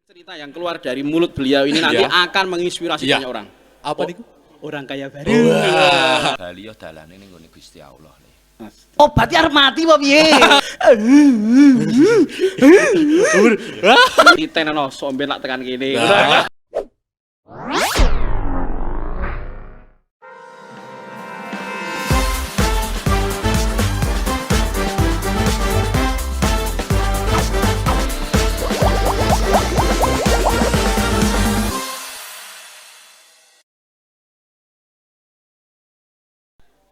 Cerita yang keluar dari mulut beliau ini nanti akan menginspirasi banyak orang. Apa niku? Orang kaya baru. Bali yo dalane ning nggone Gusti Allah. Oh, berarti arep mati apa piye? Ditenono somben lak tekan kene.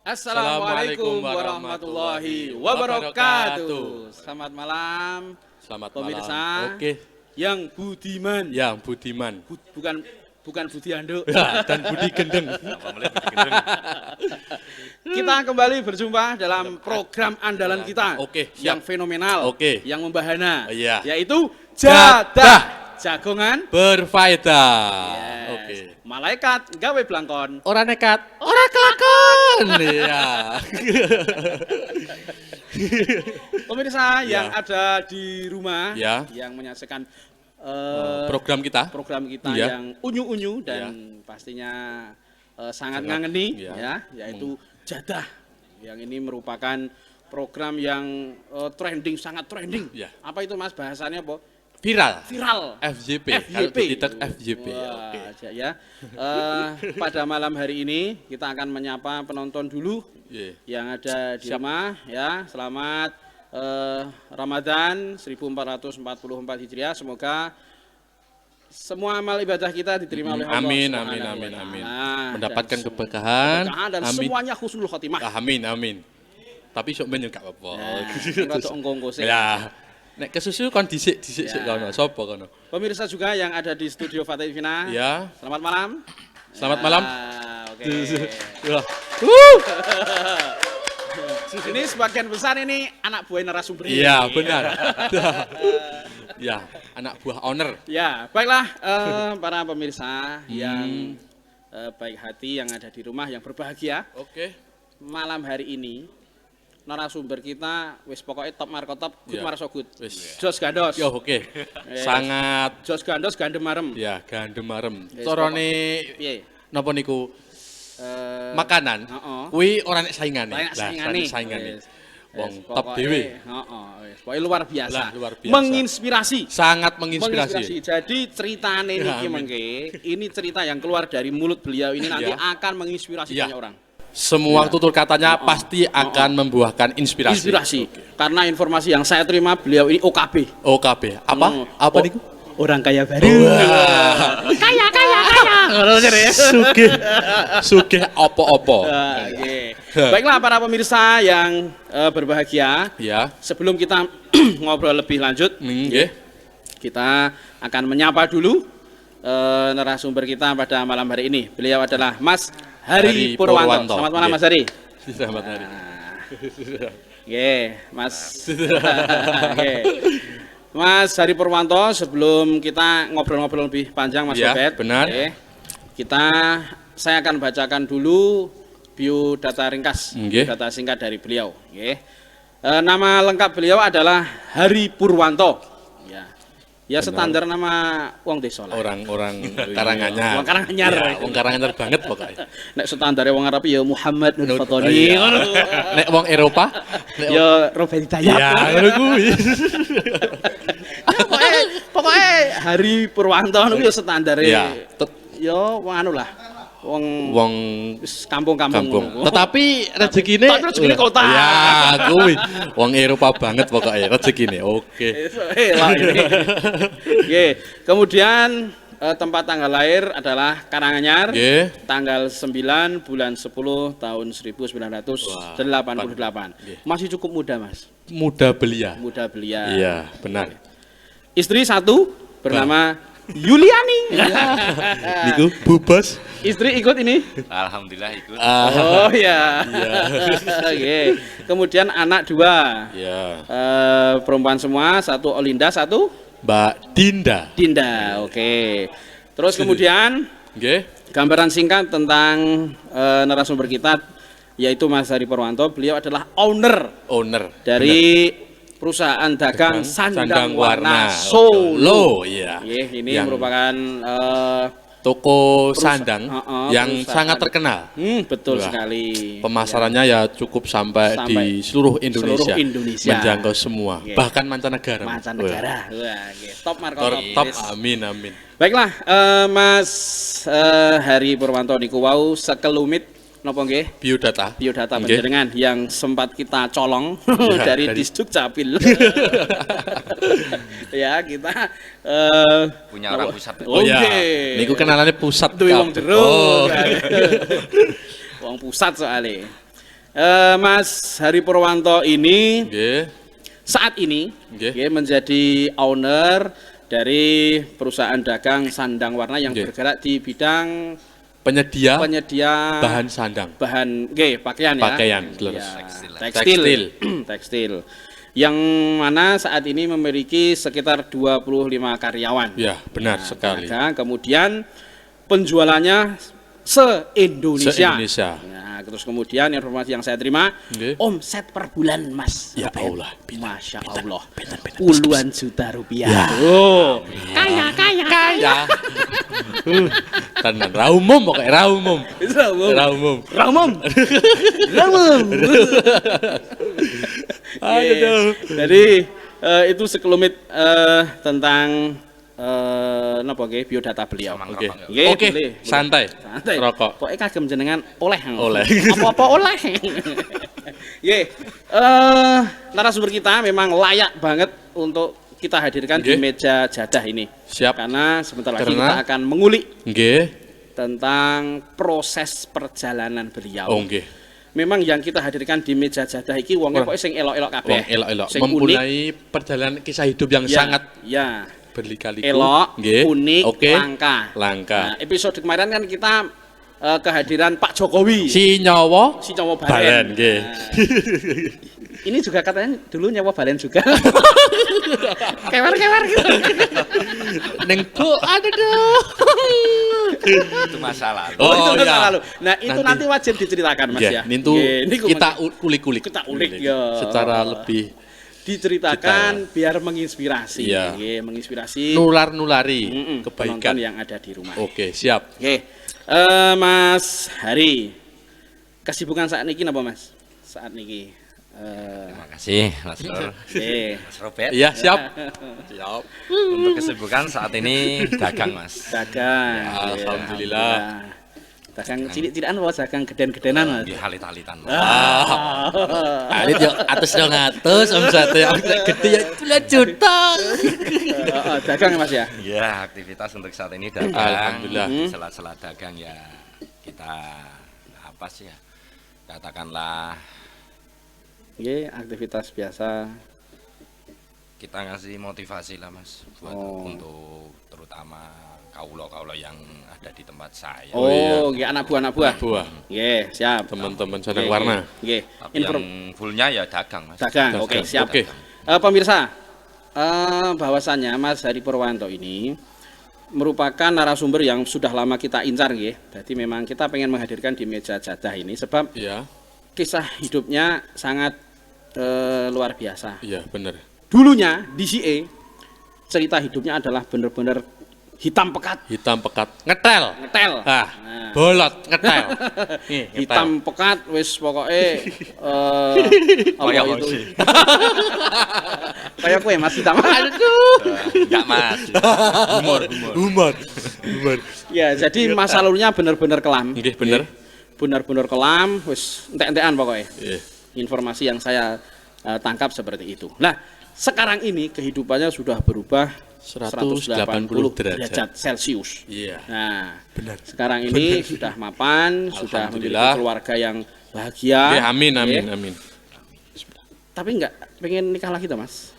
Assalamualaikum warahmatullahi wabarakatuh. Selamat malam. Selamat pemirsa malam. Oke. Yang budiman. Yang budiman. Bukan Budi Anduk. Ya, dan Budi Gendeng. Kita kembali berjumpa dalam program andalan kita. Oke, yang fenomenal. Oke. Yang membahana. Iya. Yaitu Jadah Jagongan Berfaedah. Yes. Oke. Malaikat gawe blangkon. Ora nekat, ora kelakon. Iya. Pemirsa yang ada di rumah yang menyaksikan program kita yang unyu-unyu dan pastinya sangat ngangeni yaitu Jadah, yang ini merupakan program yang sangat trending. Apa itu Mas bahasanya apa? Viral. FYP. FYP. Wah, ya. Pada malam hari ini kita akan menyapa penonton dulu yang ada di rumah ya. Selamat Ramadan 1444 Hijriah. Semoga semua amal ibadah kita diterima oleh Allah. Amin. Mendapatkan keberkahan dan semuanya husnul khotimah. Amin. Tapi sok men yo gak apa-apa. Rada ongko-ongko sih. Ya. Nek kesusu kon dhisik kono. Sopo kono? Pemirsa juga yang ada di studio Fatih Vina. Ya. Selamat malam. Selamat malam. Oke. Ini sebagian besar ini anak buah narasumber. Iya, benar. Ya, anak buah owner. Ya, baiklah para pemirsa yang baik hati yang ada di rumah yang berbahagia. Oke. Malam hari ini narasumber kita wis pokoknya top markotop, good marso good. Jos gandos. Yo oke. Sangat jos gandos gandem marem. Ya, gandem marem. Carane piye? Napa niku? Makanan. Kuwi ora nek saingane. Saingane. Wong top dhewe. Wis pokoke luar biasa. Menginspirasi. Sangat menginspirasi. Jadi ceritane niki mengke, ini cerita yang keluar dari mulut beliau ini nanti akan menginspirasi banyak orang. Semua tutur katanya pasti akan membuahkan inspirasi. Karena informasi yang saya terima beliau ini OKB. Apa niku? Orang kaya baru. Kaya. Sugih opo-opo. Baiklah para pemirsa yang berbahagia. Ya. Sebelum kita ngobrol lebih lanjut, kita akan menyapa dulu narasumber kita pada malam hari ini. Beliau adalah Mas Hari Purwanto. Selamat malam Mas Hari. Selamat hari. Mas. Mas Hari Purwanto, sebelum kita ngobrol-ngobrol lebih panjang Mas Robert. Benar. Saya akan bacakan dulu biodata ringkas, data singkat dari beliau. Nama lengkap beliau adalah Hari Purwanto. Ya standar nama wong desa lah. Orang Karanganyar. Wong Karanganyar. Ya, wong Karanganyar banget pokoknya. Nek standare wong Arab ya Muhammad Nur Fatoni. Nek wong Eropa ya Robert Hidayat. Ya, ngono kuwi. Pokoknya Hari Purwanto niku ya standare. Ya wong anu lah. Wong kampung. Tetapi rezekine kota. Ya, kuwi. Wong Eropa banget pokoknya rezekine. Oke. Kemudian tempat tanggal lahir adalah Karanganyar. Tanggal 9 bulan 10 tahun 1988. Masih cukup muda, Mas. Muda belia. Iya, benar. Istri satu bernama Yuliani. Niku Bu Bos. Istri ikut ini? Alhamdulillah ikut. Oh ya. Kemudian anak dua. Perempuan semua, satu Olinda, satu Mbak Dinda. Oke. Terus kemudian gambaran singkat tentang narasumber kita yaitu Mas Hari Purwanto. Beliau adalah owner dari perusahaan dagang Sandang Warna Solo. Iya. Ini merupakan toko sandang yang perusahaan. sangat terkenal. Betul sekali. Pemasarannya ya cukup sampai di seluruh Indonesia. Menjangkau semua, bahkan mancanegara. Mancanegara. Wah, top Marco. Top. Amin. Baiklah, Mas Hari Purwanto niku wau sekelumit napa nggih? Biodata Panjenengan yang sempat kita colong dari Disduk Capil. Ya, kita punya orang pusat. Niku kenalannya pusat duwe wong jero. Wong pusat soalnya. Mas Hari Purwanto ini saat ini menjadi owner dari perusahaan dagang Sandang Warna yang bergerak di bidang penyedia bahan sandang, pakaian ya, tekstil, yang mana saat ini memiliki sekitar 25 karyawan. Ya, benar sekali. Kemudian penjualannya se-Indonesia. Nah, terus kemudian informasi yang saya terima, omset per bulan, Mas. Ya Allah, Masya Allah, puluhan juta rupiah. Ya. Kaya. Tenan ra umum pokoke ra umum. Jadi itu sekelumit tentang biodata beliau. Oke. Santai. Rokok. Pokoke kagem jenengan oleh. Apa-apa oleh. Narasumber kita memang layak banget untuk kita hadirkan di meja jadah ini. Siap. Karena sebentar lagi kita akan mengulik tentang proses perjalanan beliau. Memang yang kita hadirkan di meja jadah iki wongnya kok sing elok-elok kabeh. Elok-elok. Mempunyai perjalanan kisah hidup yang sangat berliku-liku. Elok, unik, langka. Nah, episode kemarin kan kita kehadiran Pak Jokowi. Si nyawa balen. Ini juga katanya dulu nyawa balen juga. Kewar gitu. Neng Bu, aduh. Itu masa lalu. Itu masa lalu. Nah, itu nanti wajib diceritakan, Mas ya. Kita kulik-kulik. Kita ulik ya. Secara lebih diceritakan biar menginspirasi. Menginspirasi. Nulari kebaikan yang ada di rumah. Oke, siap. Mas Hari, kesibukan saat ini apa, Mas? Saat ini. Terima kasih, Mas Nur. Mas Robert. Iya, siap. Untuk kesibukan saat ini dagang, Mas. Dagang. Alhamdulillah. Dagang cilik-cilikan apa dagang geden-gedenan, Mas? Di halit-halitan. Halit yo atus omsete gede ya 2 juta. Dagang, Mas ya? Iya, aktivitas untuk saat ini dagang. Alhamdulillah. Sela-sela dagang ya kita apa sih ya? Katakanlah aktivitas biasa. Kita ngasih motivasi lah, Mas, buat untuk terutama kaulo-kaulo yang ada di tempat saya. Anak buah. Siap. Teman-teman Sandang Warna. Tapi yang fullnya ya dagang, Mas. Dagang. Siap. Pemirsa, bahwasannya Mas Hari Purwanto ini merupakan narasumber yang sudah lama kita incar, Jadi memang kita pengen menghadirkan di meja jadah ini sebab kisah hidupnya sangat luar biasa. Iya, benar. Dulunya di CE cerita hidupnya adalah benar-benar hitam pekat. Ngetel. Bolot ngetel. Hitam pekat wis pokoke kaya itu. Kayak kowe Mas hitam. Enggak, Mas. Humor. Ya, jadi masa lalunya benar-benar kelam. Bener. Benar-benar kelam, wis entek-entekan pokoknya. Informasi yang saya tangkap seperti itu. Nah, sekarang ini kehidupannya sudah berubah 180 derajat Celcius. Nah, benar. Sekarang ini sudah mapan, sudah memiliki keluarga yang bahagia. Amin. Tapi enggak pengen nikah lagi tuh, Mas?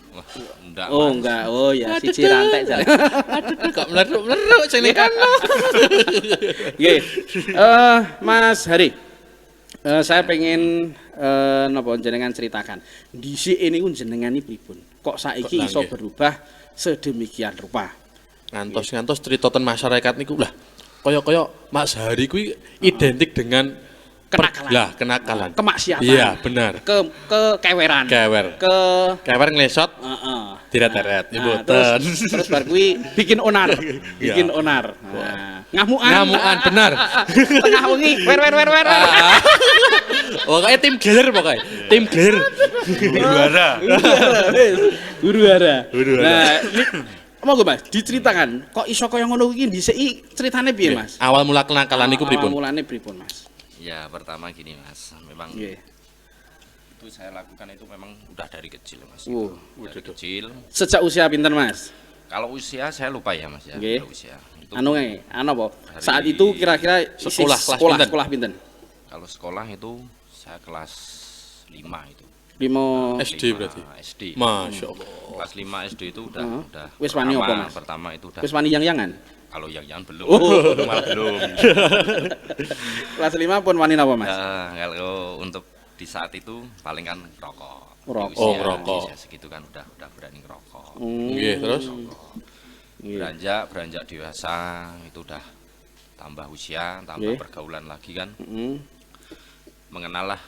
Enggak. Enggak. Oh ya, siji rantai jalan. Kok meleruk sing kono. Mas Hari. Saya pengen jenengan ceritakan. Di sini ku jenengan iki pripun? Kok saiki iso berubah sedemikian rupa? Ngantos cerita ten masyarakat niku lah. Kaya Mas Hari kuwi identik dengan kenakalan. Lah, kenakalan. Kemaksiatan. Iya, benar. Keweran. Kewer nglesot. Deret-deret, terus bar kuwi bikin onar. Bikin onar. Ngamukan, benar. Tengah wengi, wer. Pokoknya tim geler pokoknya. Tim geler. Guru hara. Nah, monggo Mas, diceritakan kok iso kaya ngono iki dhisiki ceritane piye Mas? Awal mula kenakalan niku pripun? Awal mulane pripun Mas? Ya pertama gini Mas, memang itu saya lakukan itu memang udah dari kecil Mas. Dari kecil. Sejak usia pinten Mas? Kalau usia saya lupa ya Mas ya. Kalau usia. Itu apa? Saat itu kira-kira sekolah pinten? Kalau sekolah itu saya kelas 5 itu. 5 SD berarti. SD. Masya Allah. Kelas 5 SD itu udah wis wani apa Mas? Pertama itu udah. Wis wani yang-yangan? Kalau yang belum. Belum. Kelas 5 pun wani napa Mas? Kalau untuk di saat itu paling kan rokok. Rokok. Segitu kan udah berani ngerokok. Nggih, terus beranjak dewasa itu udah tambah usia, tambah pergaulan lagi kan. Mengenal lah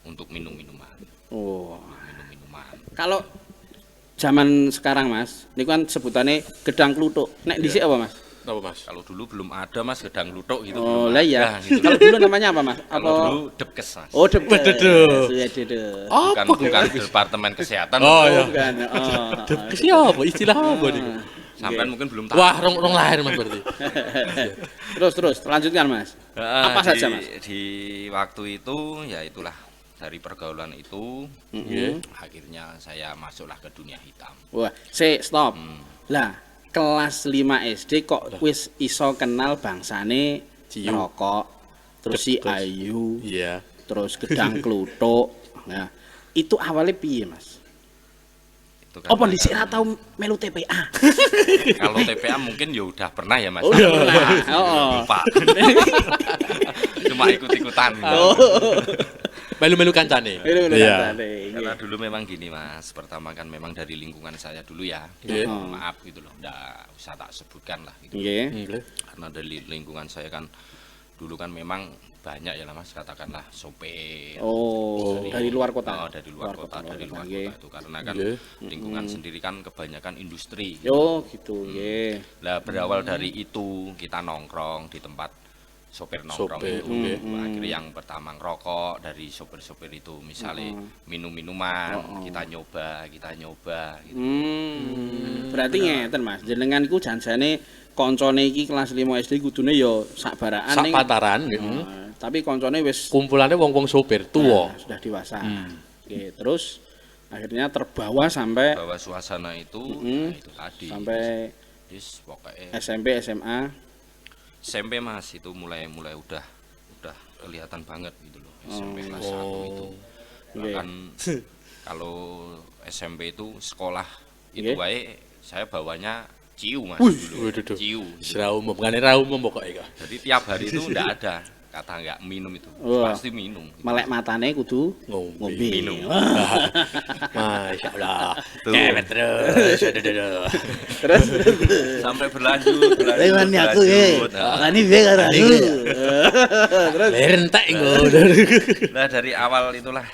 untuk minum-minuman. Minum-minuman. Kalau zaman sekarang Mas, ini kan sebutannya gedang kluthuk. Nek dhisik apa Mas? Apa Mas? Kalau dulu belum ada Mas gedang kluthuk gitu. Oh lah iya. Gitu. Kalau dulu namanya apa Mas? Kalau dulu Depkes Mas. Oh Depkes. Bukan Departemen Kesehatan. Oh iya. Bukan. Depkes apa? Istilah apa nih? Sampai mungkin belum tahu. Wah, rong lahir Mas berarti. Terus lanjutkan Mas. Apa saja Mas? Di waktu itu ya itulah dari pergaulan itu akhirnya saya masuklah ke dunia hitam. Wah, stop. Lah, kelas 5 SD kok wis iso kenal bangsane rokok, terus si Ayu, terus gedang kluthuk. Nah, itu awalnya piye Mas? Kan apa dhisik ra tau melu TPA? Kalau TPA mungkin ya udah pernah ya Mas. Lupa. Cuma ikut-ikutan. Melu-melu kancane. Karena dulu memang gini Mas, pertama kan memang dari lingkungan saya dulu ya. Maaf gitu loh, enggak usah tak sebutkan lah gitu. Karena dari lingkungan saya kan dulu kan memang banyak ya lah Mas, katakanlah sopir. Dari luar kota. Dari luar kota itu karena kan lingkungan sendiri kan kebanyakan industri. Gitu. Lah berawal dari itu kita nongkrong di tempat sopir nongkrong itu. Akhirnya yang pertama ngerokok, dari sopir-sopir itu misalnya minum-minuman, kita nyoba gitu. Berarti ngeten Mas, jenengan iku janjane koncone iki kelas 5 SD kudune ya sak baraan sak pantaran tapi koncone wis kumpulannya wong-wong sopir tua. Sudah dewasa. Terus akhirnya terbawa sampai suasana itu itu tadi. Sampai pokoknya SMP, SMA. SMP Mas itu mulai udah kelihatan banget gitu loh. SMP kelas 1 itu. Bahkan kalau SMP itu sekolah itu baik saya bawanya ciu Mas dulu. Ciu. Serau bukan era umum pokoknya. Jadi tiap hari itu enggak ada kata enggak minum itu. Pasti minum. Gitu. Melek matane kudu ngombe. Minum. Masyaallah. Terus sampai berlanjut. Lewani aku Ani piye karo aku. Terus entek Nah, dari awal itulah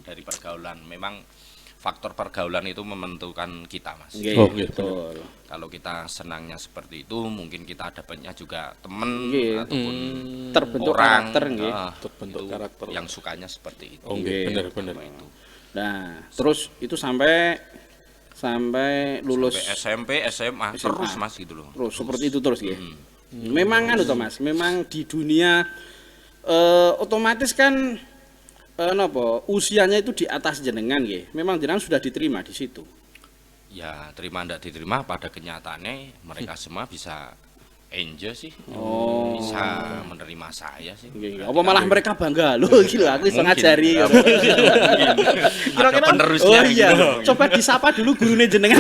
dari pergaulan memang faktor pergaulan itu menentukan kita Mas. Betul. Kalau kita senangnya seperti itu, mungkin kita dapatnya juga teman ataupun terbentuk orang, karakter terbentuk karakter yang sukanya seperti itu. Benar. Itu. Nah, terus itu sampai lulus sampai SMP, SMA terus Mas gitu loh. Terus seperti itu terus ya. Memang kan itu Mas, memang di dunia otomatis kan usianya itu di atas jenengan nggih. Memang jenengan sudah diterima di situ. Ya, terima ndak diterima pada kenyataannya mereka semua bisa enjoy sih. Bisa menerima saya sih. Apa malah mereka bangga loh gitu aku iso ngajari. Kira-kira penerusnya. Coba disapa dulu gurune jenengan.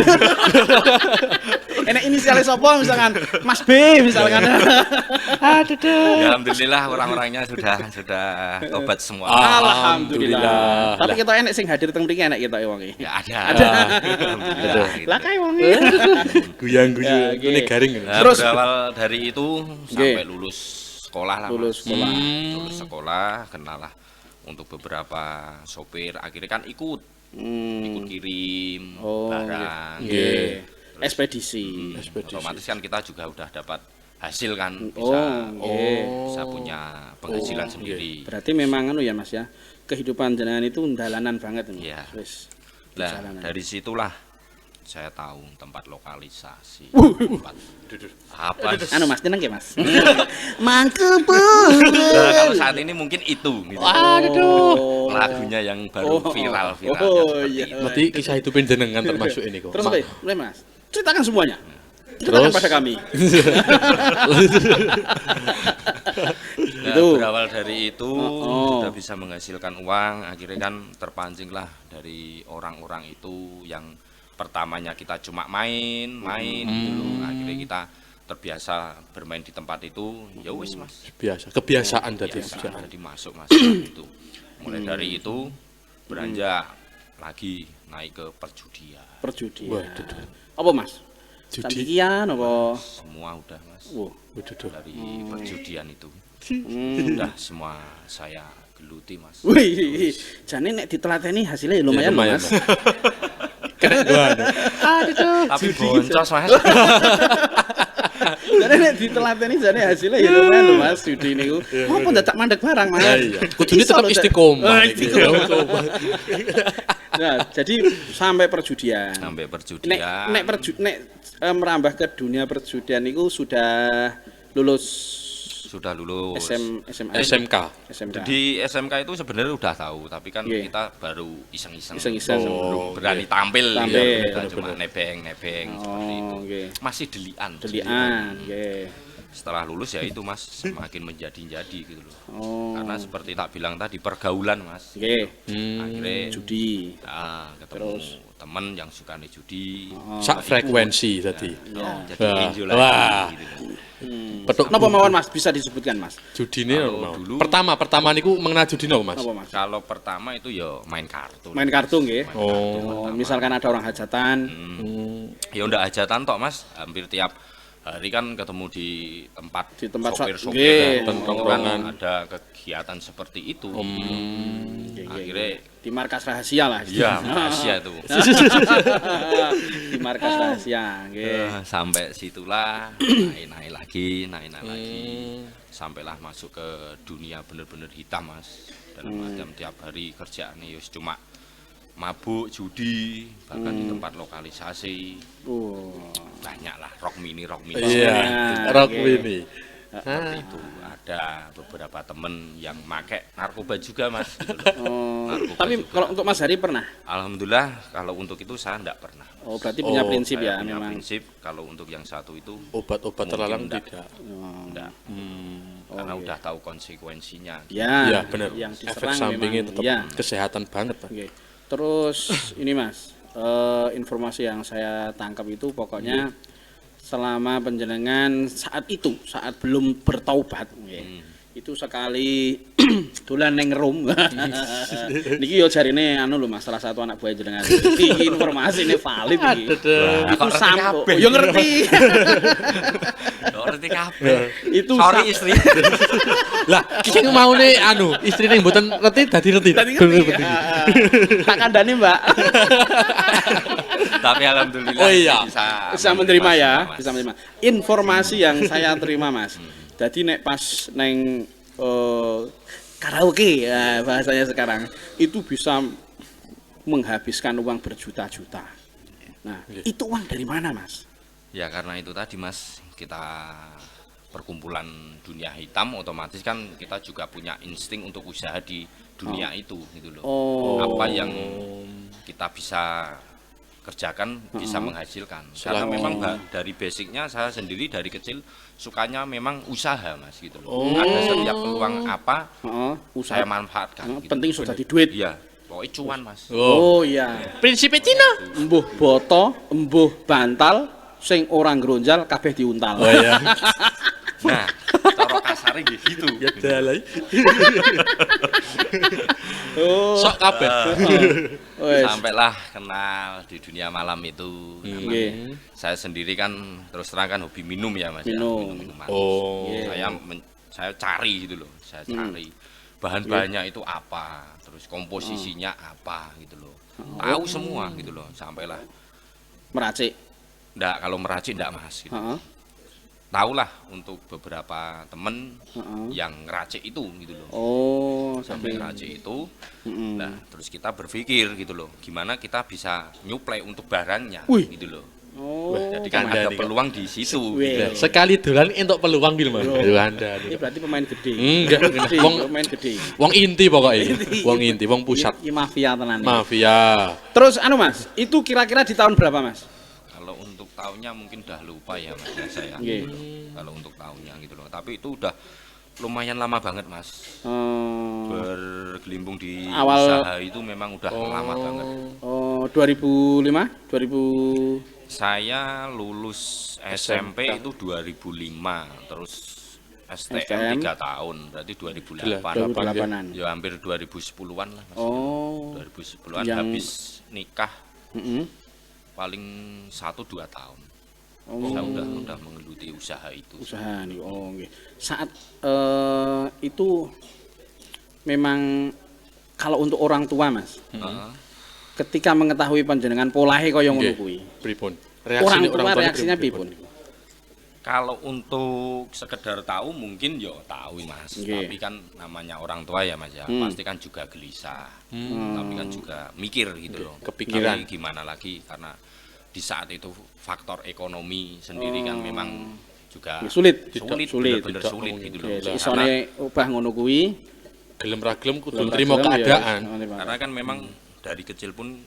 Enak inisialnya sapa misalkan Mas B misalkan. Ya, alhamdulillah orang-orangnya sudah tobat semua. Alhamdulillah. Tapi kita enak sing hadir teng mriki enak kita wonge. Ya ada. Alhamdulillah. Lah kae wonge. Guyang-guyu ini garing. Terus berawal dari itu sampai lulus sekolah lah. Lulus sekolah. Lulus sekolah, kenal lah untuk beberapa sopir. Akhirnya kan ikut kirim barang. Ekspedisi. Otomatis kan kita juga udah dapat hasil kan, bisa punya penghasilan sendiri. Berarti memang ya Mas ya, kehidupan jenengan itu dalanan banget nih. Iya. Nah, dari situlah saya tahu tempat lokalisasi. Apa? Mas, tenang ya Mas. Mangkep. Nah, kalau saat ini mungkin itu. Gitu. Aduh. Lagunya yang baru viral. Iya. Berarti kisah hidup jenengan termasuk ini kok. Terus apa? Boleh Mas? Ceritakan semuanya. Terus pada kami. Nah, itu berawal dari itu sudah bisa menghasilkan uang, akhirnya kan terpancing lah dari orang-orang itu yang pertamanya kita cuma main gitu. Akhirnya kita terbiasa bermain di tempat itu, ya wis Mas. Kebiasaan jadi masuk itu. Mulai dari itu beranjak lagi naik ke perjudian. Apa Mas? Candikian apa? Semua udah Mas. Dari Hmm. perjudian itu. Udah semua saya geluti Mas. Wih, jane nek ditelateni hasilnya ya lumayan, lumayan Mas. Keren banget. Tapi boncos Mas. Jane nek ditelateni jane hasilnya ya lumayan lho Mas, judi niku. Apa dadak mandek barang Mas? Kudune tetap istiqomah. Nah, jadi sampai perjudian. Nek merambah ke dunia perjudian itu sudah lulus SMK. Di SMK itu sebenarnya udah tahu, tapi kan kita baru iseng-iseng. Belum berani tampil. Kita cuma nebeng seperti itu. Masih delian. Setelah lulus ya itu Mas semakin menjadi-jadi gitu loh. Karena seperti tak bilang tadi pergaulan Mas. Akhirnya judi. Ketemu teman yang suka judi. Sak frekuensi tadi. Jadi enjoy lagi. Wah. Petuk napa mawon Mas bisa disebutkan Mas? Judine dulu. Pertama niku mengenal judi napa Mas? Kalau pertama itu ya main kartu. Main kartu nggih. Misalkan ada orang hajatan. Ya ndak hajatan tok Mas, hampir tiap hari kan ketemu di tempat sopir-sopir kan ada kegiatan seperti itu. Akhirnya di markas rahasia lah. Iya, rahasia itu. Di markas rahasia, sampai situlah naik lagi. Sampailah masuk ke dunia bener-bener hitam Mas. Dalam macam tiap hari kerjaan ya cuma mabuk, judi, bahkan di tempat lokalisasi. Banyak lah rock mini. Iya, rock mini. Seperti itu. Ada beberapa temen yang make narkoba juga Mas. Tapi kalau untuk Mas Hari pernah? Alhamdulillah kalau untuk itu saya enggak pernah. Berarti punya prinsip ya punya memang. Prinsip kalau untuk yang satu itu obat-obat terlarang tidak. Enggak. Karena udah tahu konsekuensinya. Ya, benar. Yang efek sampingnya tetap kesehatan banget Pak. Terus ini Mas, informasi yang saya tangkap itu pokoknya selama penjenengan saat belum bertaubat, itu sekali dolan neng rum. Niki yo jarine anu lho Mas, salah satu anak buah jenengan. Iki informasi ini valid iki. Itu sampo. Yo ngerti. Ngerti kabeh. Itu sorry istri. Lah, sing maune anu, istrine mboten ngerti dadi ngerti. Tak kandhani, Mbak. Tapi alhamdulillah bisa menerima ya, bisa menerima. Informasi yang saya terima Mas. Jadi nek pas neng karaoke ya bahasanya sekarang itu bisa menghabiskan uang berjuta-juta. Nah, itu uang dari mana Mas? Ya karena itu tadi Mas, kita perkumpulan dunia hitam, otomatis kan kita juga punya insting untuk usaha di dunia itu gitu loh. Apa yang kita bisa kerjakan bisa menghasilkan. Karena memang dari basicnya saya sendiri dari kecil sukanya memang usaha Mas gitu loh. Ada setiap peluang apa saya manfaatkan. Penting sudah di duit. Iya, pokoknya cuan Mas. Iya. Prinsipnya Cina. Embuh boto, embuh bantal, sing orang gronjal kabeh diuntal. Iya. Nah, cara kasarnya gitu. Ya dalai. Sok kabeh. Sampailah kenal di dunia malam itu. Saya sendiri kan terus terang kan hobi minum ya Mas. Minum. Saya saya cari gitu loh, saya cari bahan-bahannya itu apa, terus komposisinya apa gitu loh, tahu semua gitu loh, sampailah meracik. Nggak, kalau meracik nggak mas gitu. Tahulah untuk beberapa temen yang ngeracik itu gitu loh. Sampai ngeracik itu, nah terus kita berpikir gitu loh, gimana kita bisa nyuplai untuk barangnya gitu loh. Jadi kan ada peluang di situ. Gitu. Sekali dolan entuk peluang gitu mas. Anda. Ini berarti pemain gede. Enggak, pemain gede. Wong inti pokoknya. Wong inti, wong pusat. Ini mafia tenan. Mafia. Terus anu mas, itu kira-kira di tahun berapa mas? Kalau untuk tahunnya mungkin udah lupa ya mas ya saya. Kalau untuk tahunnya gitu loh. Tapi itu udah lumayan lama banget mas. Bergelimbung di usaha itu memang udah lama banget. 2005? 2000 Saya lulus SMP itu 2005, terus STM 3 tahun, berarti 2008. Ya hampir 2010-an lah mas. 2010-an habis nikah. Paling 1-2 tahun. Saya udah menggeluti usaha itu. Usaha nih, nggih. Saat itu memang kalau untuk orang tua mas, ketika mengetahui panjenengan polahe kaya ngono kuwi, pripun? Orang tua reaksinya pripun? Kalau untuk sekedar tahu mungkin ya tahu mas, tapi kan namanya orang tua ya mas ya, pasti kan juga gelisah, tapi kan juga mikir gitu loh, kepikiran gimana lagi karena di saat itu faktor ekonomi sendiri kan memang juga sulit, bener-bener sulit gitu loh. Isone ubah ngono kuwi, gelem ra gelem kudu nrimo keadaan. Karena kan memang dari kecil pun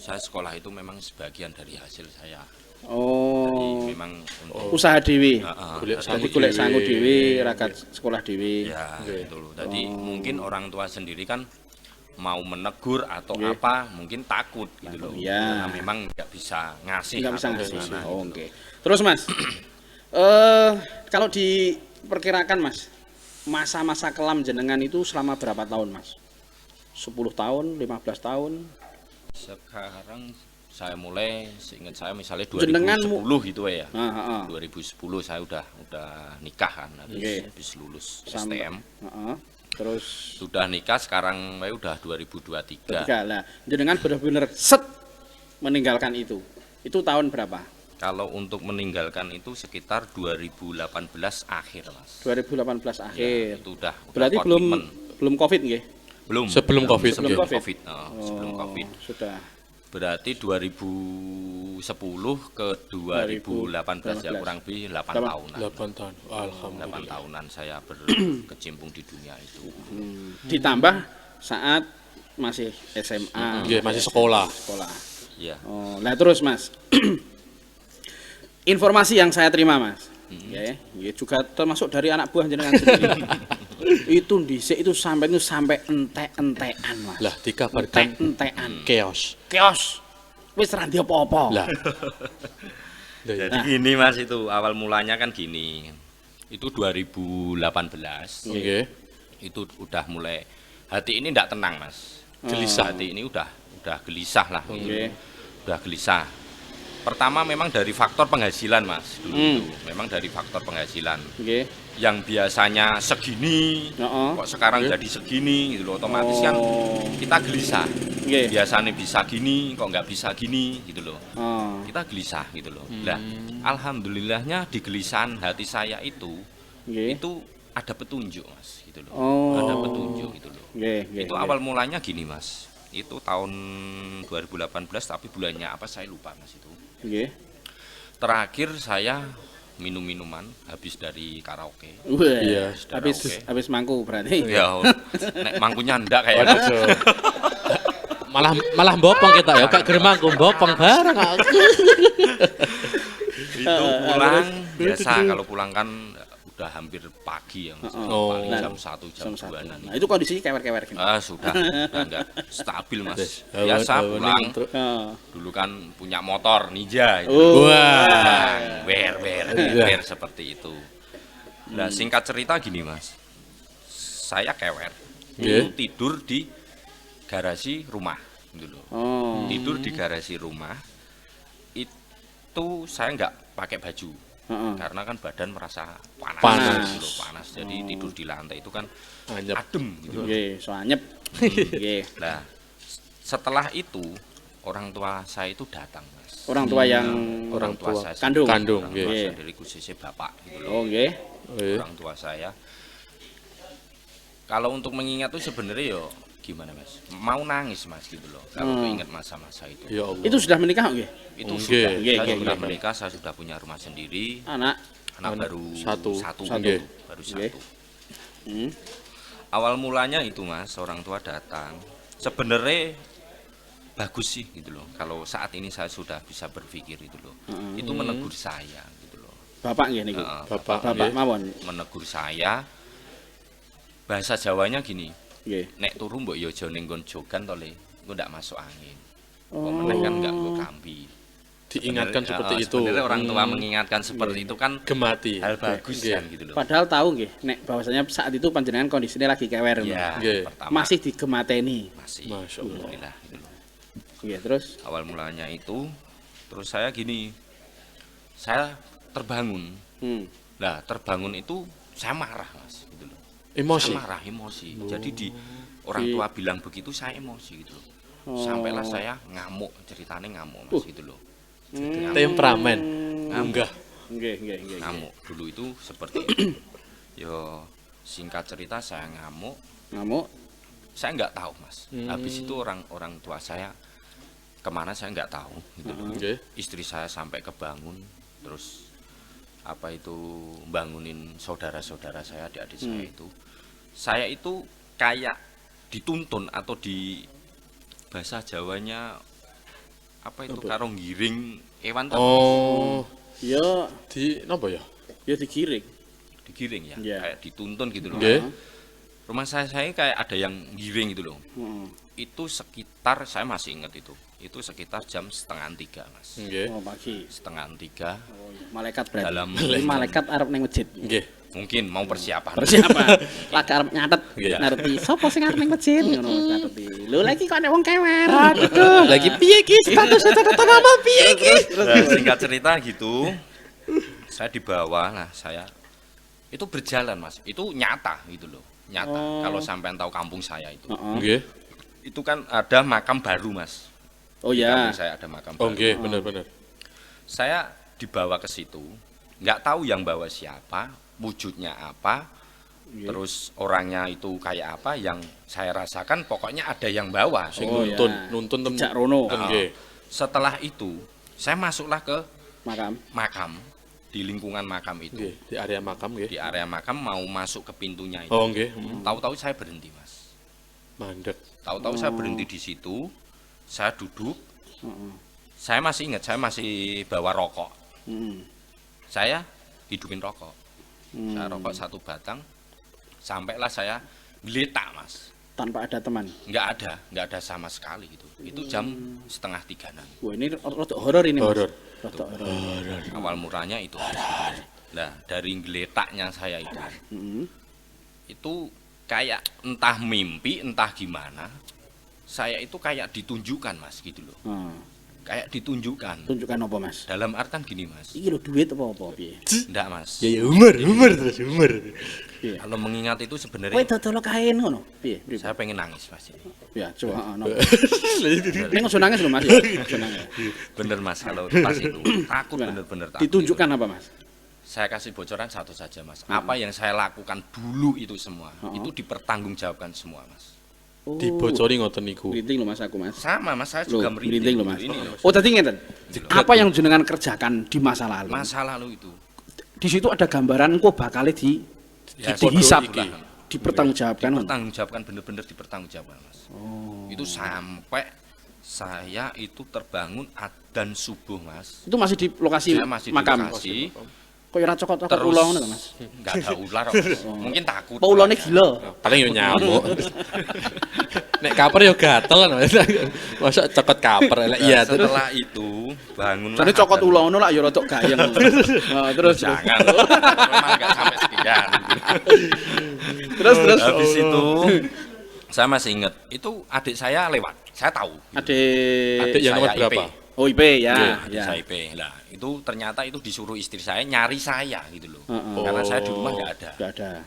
saya sekolah itu memang sebagian dari hasil saya. Jadi memang usaha dhewe. Golek sangu dhewe, ragat sekolah dhewe. Ya, gitu loh. Jadi mungkin orang tua sendiri kan mau menegur atau apa mungkin takut gitu loh. Karena memang nggak bisa ngasih. Oke. Terus Mas, kalau diperkirakan Mas, masa-masa kelam jenengan itu selama berapa tahun Mas? 10 tahun, 15 tahun? Sekarang saya mulai, seingat saya misalnya 2010 gitu ya. 2010 saya udah nikah kan, habis lulus STM. Terus sudah nikah sekarang udah 2023. Lah, jenengan benar-benar set meninggalkan itu. Itu tahun berapa? Kalau untuk meninggalkan itu sekitar 2018 akhir, Mas. 2018 akhir. Ya, itu udah berarti belum Covid nggih? Belum. Sebelum Covid. Sebelum Covid. Sudah. Berarti 2010 ke 2018 ya kurang lebih 8 tahun. 8 tahun. Alhamdulillah. 8 tahunan saya berkecimpung di dunia itu. Ditambah saat masih SMA. Masih sekolah. Iya. Nah terus Mas. Informasi yang saya terima Mas. Juga termasuk dari anak buah jenengan sendiri. Itu dhisik itu sampai entek-entekan Mas. Lah dikabarkan entek-entekan. Chaos. Wis ra ndi apa-apa. Lah. Jadi gini Mas, itu awal mulanya kan gini. Itu 2018. Itu udah mulai hati ini enggak tenang Mas. Gelisah, hati ini udah gelisah lah gitu. Udah gelisah. Pertama memang dari faktor penghasilan Mas dulu itu. Memang dari faktor penghasilan. Yang biasanya segini kok sekarang jadi segini gitu loh, otomatis kan kita gelisah. Biasanya bisa gini kok nggak bisa gini gitu loh. Kita gelisah gitu loh. Nah, alhamdulillahnya di gelisahan hati saya itu ada petunjuk Mas gitu loh. Ada petunjuk gitu loh. Itu awal mulanya gini Mas. Itu tahun 2018 tapi bulannya apa saya lupa Mas itu. Terakhir saya minum-minuman habis dari karaoke. Habis mangku berarti. Ya, nek mangkunya ndak kayak malah bopong kita ya, Kak Germangku bopong bareng. Itu pulang biasa kalau pulang kan udah hampir pagi ya Mas. Paling jam 1 jam 2-an. Nah, itu kondisinya kewer-kewer gitu. Sudah enggak stabil Mas. Biasa pulang. Dulu kan punya motor Ninja itu. Wer seperti itu. Nah, singkat cerita gini Mas. Saya kewer. Tidur di garasi rumah gitu loh. Tidur di garasi rumah. Itu saya enggak pakai baju. Karena kan badan merasa panas. Panas. Jadi tidur di lantai itu kan adem gitu. Nggih, so anyep. Nggih. Nah, setelah itu orang tua saya itu datang, Mas. Orang tua yang orang tua saya kandung. Orang tua saya dari khususnya bapak gitu loh. Oh, nggih. Orang tua saya. Kalau untuk mengingat itu sebenarnya yo gimana, Mas? Mau nangis, Mas, gitu loh. Kalau ingat masa-masa itu. Ya Allah. Itu sudah menikah nggih? Itu sudah. Saya sudah menikah, saya sudah punya rumah sendiri. Anak baru satu. Baru satu. Awal mulanya itu, Mas, orang tua datang. Sebenarnya bagus sih gitu loh. Kalau saat ini saya sudah bisa berpikir itu loh. Itu menegur saya gitu loh. Bapak nggih niku. Bapak mawon menegur saya. Bahasa Jawanya gini. Nggih. Nek turu mbok yo aja ning nggon jogan to Le. Engko ndak masuk angin. Kok meneh kan enggak nggo kambi. Diingatkan seperti itu. Sebenarnya orang tua mengingatkan seperti itu kan gemati. Hal bagus kan gitu loh. Padahal tahu nggih nek bahwasanya saat itu panjenengan kondisinya lagi kewer. Ya, masih digemateni. Masih. Alhamdulillah gitu loh. Iya, terus awal mulanya itu terus saya gini. Saya terbangun. Nah, terbangun itu saya marah, Mas, gitu loh. Emosi. Saya marah, emosi. Jadi di orang tua bilang begitu saya emosi gitu loh. Sampailah saya ngamuk, ceritanya ngamuk, Mas, gitu loh. Temperamen. Nggak. Nggih. Ngamuk dulu itu seperti itu. Yo singkat cerita saya ngamuk. Saya nggak tahu, Mas. Habis itu orang tua saya kemana saya nggak tahu gitu loh. Istri saya sampai kebangun terus apa itu bangunin saudara-saudara saya, adik-adik saya itu. Saya itu kayak dituntun atau di bahasa Jawanya apa itu karo ngiring hewan tuh. Oh. Ya Di napa ya? Ya digiring. Digiring ya, kayak dituntun gitu loh. Rumah saya kayak ada yang giring gitu loh. Itu sekitar saya masih ingat itu sekitar jam 2:30, Mas. Oh, pagi. 2:30. Oh, iya. Malaikat berarti. Dalam malaikat arep ning masjid. Mungkin mau persiapan. Lagi arep nyatet ngerti sapa sing arep ning masjid ngono ngerti. Lho lagi kok ada wong kewer. Aduh, lagi piye ki statusnya catatan nama piye ki? Singkat cerita gitu. Saya dibawa, nah saya itu berjalan, Mas. Itu nyata gitu loh. Nyata. Kalau sampean tahu kampung saya itu. Itu kan ada makam baru, Mas. Oh ya. Saya ada makam baru. Oke, benar-benar. Saya dibawa ke situ, nggak tahu yang bawa siapa, wujudnya apa, terus orangnya itu kayak apa, yang saya rasakan pokoknya ada yang bawa. Nuntun Cak Rono. Setelah itu, saya masuklah ke makam. Di lingkungan makam itu. Di area makam Di area makam mau masuk ke pintunya itu. Oh, nggih. Tahu-tahu saya berhenti, Mas. Mandek. Tahu-tahu saya berhenti di situ. Saya duduk. Saya masih ingat, saya masih bawa rokok. Saya hidupin rokok. Saya rokok 1 batang. Sampailah saya geletak, Mas. Tanpa ada teman? Nggak ada sama sekali gitu. Itu jam 2:30-an. Wah, ini rada horor ini, Mas. Horor. Awal muranya itu. Nah, dari geletaknya saya itu kayak entah mimpi, entah gimana. Saya itu kayak ditunjukkan, Mas, gitu loh. Kayak ditunjukkan. Tunjukkan apa, Mas? Dalam artian gini, Mas. Iki lho duit apa piye? Enggak, Mas. Ya humor terus humor. Kalau mengingat itu sebenarnya kowe dodol kain ngono. Piye? Saya pengen nangis, Mas. Ya, coba Ning ojo nangis lho, Mas. Ojo nangis. Bener, Mas, kalau pas itu takut, bener-bener takut. Ditunjukkan apa, Mas? Saya kasih bocoran satu saja, Mas. Apa yang saya lakukan dulu itu semua, itu dipertanggungjawabkan semua, Mas. Dibocori ngoten niku. Merinding lho, Mas, aku, Mas. Sama, Mas, saya juga merinding lho, Mas. Oh, tadi ngeten. Apa yang jenengan kerjakan di masa lalu? Masa lalu itu. Di situ ada gambaran kok bakal dihisap, dipertanggungjawabkan. Dipertanggungjawabkan, bener-bener dipertanggungjawabkan, Mas. Itu sampai saya itu terbangun adzan subuh, Mas. Itu masih di lokasi makam. Kok ora cokot-cokot ular ngono, Mas? Enggak ada ular kok. Mungkin takut. Apa ulane gila? Paling yo nyamuk. Nek kaper yo gatel. Masa cokot kaper. Iya, setelah itu bangunlah. Jane cokot ular ngono lak yo rada gayeng. Terus jangan. Memang enggak sampai sekian. Terus habis itu saya masih ingat, itu adik saya lewat. Saya tahu. Adik yang nomor berapa? Oh IP ya. Adik saya IP. Lah itu ternyata itu disuruh istri saya nyari saya gitu loh. Karena saya di rumah nggak ada.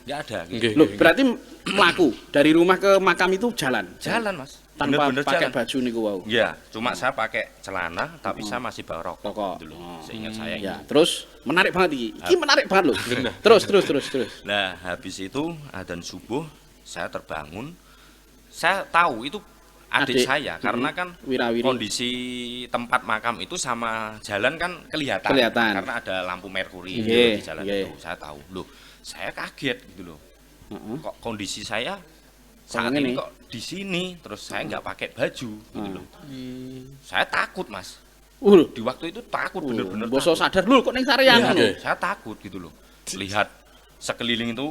Nggak ada. Gitu. Loh berarti melaku dari rumah ke makam itu jalan. Jalan mas. Tanpa Bener-bener pakai jalan. baju niku wau. Iya, cuma saya pakai celana tapi saya masih bawa rokok. Gitu loh. Seingat saya. Ya, terus menarik banget iki. Iki menarik banget loh. Terus. Nah, habis itu adzan subuh saya terbangun. Saya tahu itu adik saya karena kan Wirawiri. kondisi tempat makam itu sama jalan kan kelihatan. Karena ada lampu merkuri di jalan itu. Saya tahu. Loh, saya kaget gitu loh. Kok kondisi saya saat ini kok di sini terus saya nggak pakai baju gitu loh. Saya takut, Mas. Di waktu itu takut bener-bener. Boso sadar lho kok ning sarean ngono. Saya takut gitu loh. Lihat sekeliling itu.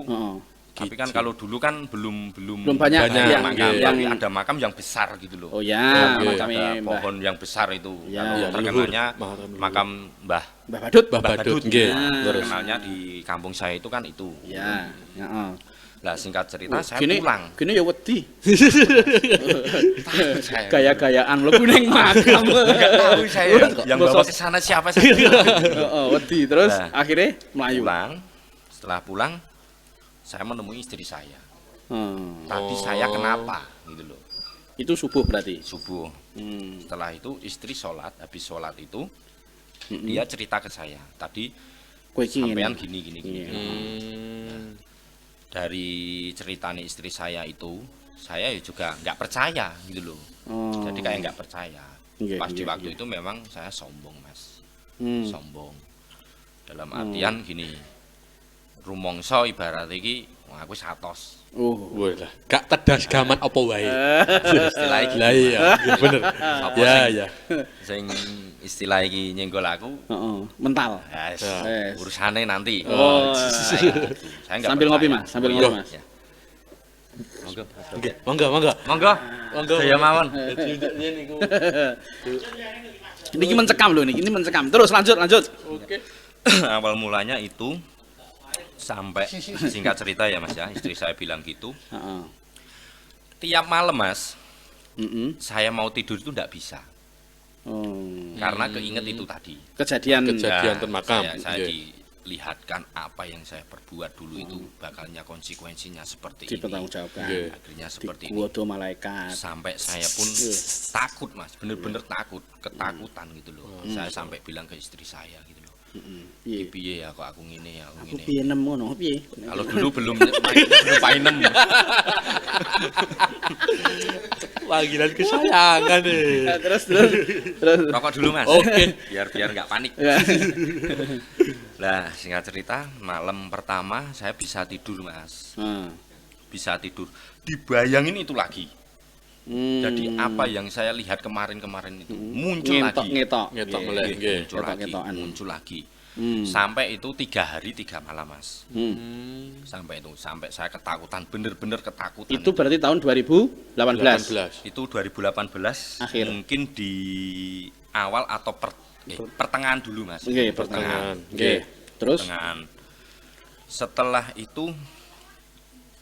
Tapi kan kalau dulu kan belum banyak makam, tapi ada makam yang besar gitu loh. Oh ya, ada pohon yang besar itu. Terkenalnya makam Mbah Badut. Nggih. Terkenalnya di kampung saya itu kan itu. Ya, heeh. Lah singkat cerita saya pulang. Gini ya wedi. Gaya-gayaan lo kuning makam. Enggak tahu saya. Yang bawa ke sana siapa sih? Heeh, wedi terus akhirnya melayu. Setelah pulang saya menemui istri saya. Tadi saya kenapa gitu loh. Itu subuh berarti. Subuh. Setelah itu istri sholat, habis sholat itu dia cerita ke saya. Tadi sampean gini. Dari ceritanya istri saya itu, saya juga nggak percaya gitu loh. Jadi kayak nggak percaya. Pas di waktu itu memang saya sombong, Mas. Sombong. Dalam artian gini, rumongso ibarat iki aku satos. Lah, gak tedas gaman apa wae. Istilah iki. Lah iya, bener. Ya. Sing istilah iki nyenggol aku, mental. Urusane nanti. Saya enggak sambil ngopi, Mas. Monggo. Saya mawon. Ini mencekam loh ini mencekam. Terus lanjut. Oke. Awal mulanya itu sampai singkat cerita ya Mas ya, istri saya bilang gitu. Tiap malam Mas, saya mau tidur itu enggak bisa. Karena keinget itu tadi. Kejadian termakam. Saya dilihatkan apa yang saya perbuat dulu itu bakalnya konsekuensinya seperti ini. Dipertanggungjawabkan. Akhirnya seperti ini. Waduh malaikat. Sampai saya pun takut Mas, bener-bener takut, ketakutan gitu loh. Saya sampai bilang ke istri saya gitu loh. Piye ya kok aku ngene ya, aku ngene. Piye nem ngono, piye? Kalau dulu belum painem. Panggilan kesayangan nih. Terus. Rokok dulu Mas. Oke. Biar enggak panik. Lah, singkat cerita, malam pertama saya bisa tidur, Mas. Bisa tidur. Dibayangin itu lagi. Jadi apa yang saya lihat kemarin-kemarin itu muncul lagi. Muncul lagi. Sampai itu 3 hari 3 malam Mas. Sampai saya ketakutan, bener-bener ketakutan. Itu berarti tahun 2018. Itu 2018 akhir. Mungkin di awal atau pertengahan dulu Mas. Pertengahan. Terus pertengahan. Setelah itu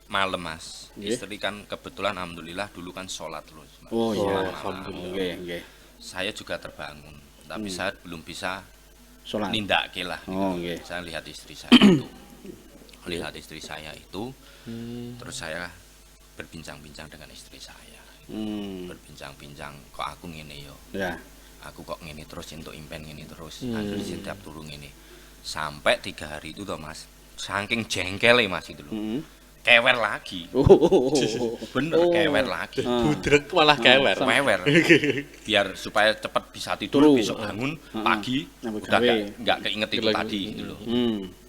malam Mas, istri kan kebetulan alhamdulillah dulu kan sholat terus Mas. Alhamdulillah. Saya juga terbangun, tapi saya belum bisa sholat. Nindake lah. Saya lihat istri saya itu, terus saya berbincang-bincang dengan istri saya. Berbincang-bincang, kok aku ngene yo. Aku kok ngene terus untuk impen ngene terus. Akhirnya setiap turun ngene. Sampai 3 hari itu toh Mas, saking jengkelnya Mas itu loh. Kewer lagi. Bener kewer lagi. Budrek malah kewer. Biar supaya cepat bisa tidur, besok bangun pagi udah enggak keinget itu tadi gitu loh.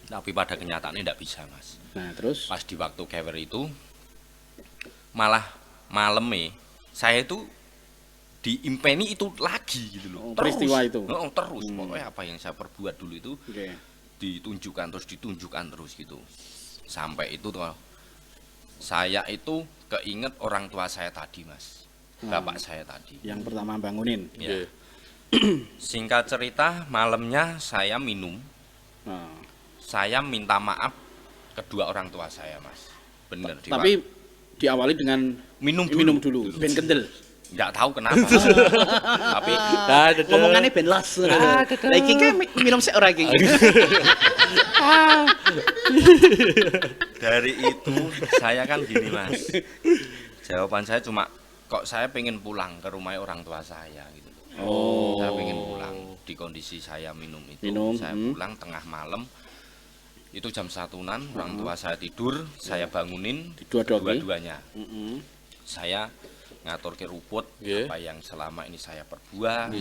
Tapi pada kenyataannya enggak bisa, Mas. Nah, terus pas di waktu kewer itu malah malamnya saya itu diimpeni itu lagi gitu loh. Peristiwa itu. Terus pokoknya apa yang saya perbuat dulu itu ditunjukkan terus gitu. Sampai itu tuh saya itu keinget orang tua saya tadi Mas, bapak saya tadi yang pertama bangunin ya. Singkat cerita malamnya saya minum, saya minta maaf kedua orang tua saya Mas, bener. Tapi diawali dengan minum dulu. Ben kendel. Enggak tahu kenapa. Tapi ngomongannya ben los. Lah iki kan minum sik ora iki. Dari itu saya kan gini Mas. Jawaban saya cuma kok saya pengen pulang ke rumah orang tua saya gitu. Saya pengen pulang di kondisi saya minum itu. Saya pulang tengah malam. Itu jam 1-an, orang tua saya tidur, saya bangunin dua-duanya. Saya ngatur ke rumput apa yang selama ini saya perbuat.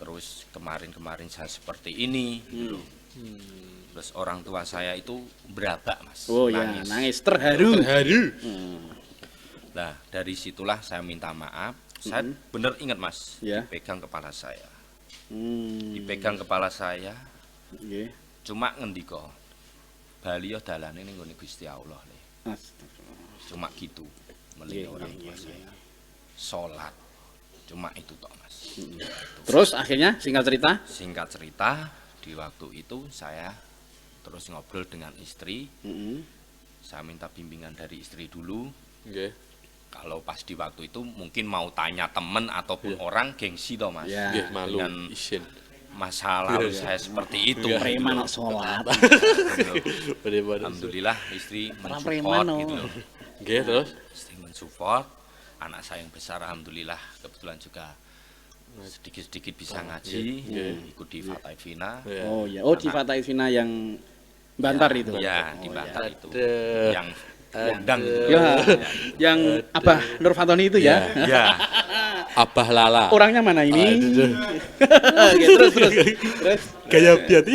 Terus kemarin-kemarin saya seperti ini gitu. Terus orang tua saya itu berapa Mas? Nangis terharu. Nah, dari situlah saya minta maaf. Saya bener ingat Mas, dipegang kepala saya. Dipegang kepala saya. Cuma ngendika, Bali yo dalane ning nggone Gusti Allah le. Cuma gitu melihat orang tua saya. Sholat. Cuma itu toh Mas. Terus akhirnya singkat cerita di waktu itu saya terus ngobrol dengan istri. Saya minta bimbingan dari istri dulu. Kalau pas di waktu itu mungkin mau tanya temen ataupun orang gengsi toh Mas. Malu dengan masalah saya seperti itu. Preman sholat. Alhamdulillah istri mensupport gitu. Terus Istri mensupport. Anak saya yang besar alhamdulillah kebetulan juga sedikit-sedikit bisa ngaji, ikut di Fatah Vina. Di Fatah Vina yang Bantar itu. Ya, di Bantar itu. Yang kondang. Yang Abah Nur Fatoni itu ya. Ya. Abah Lala. Orangnya mana ini? Terus. Gaya biati.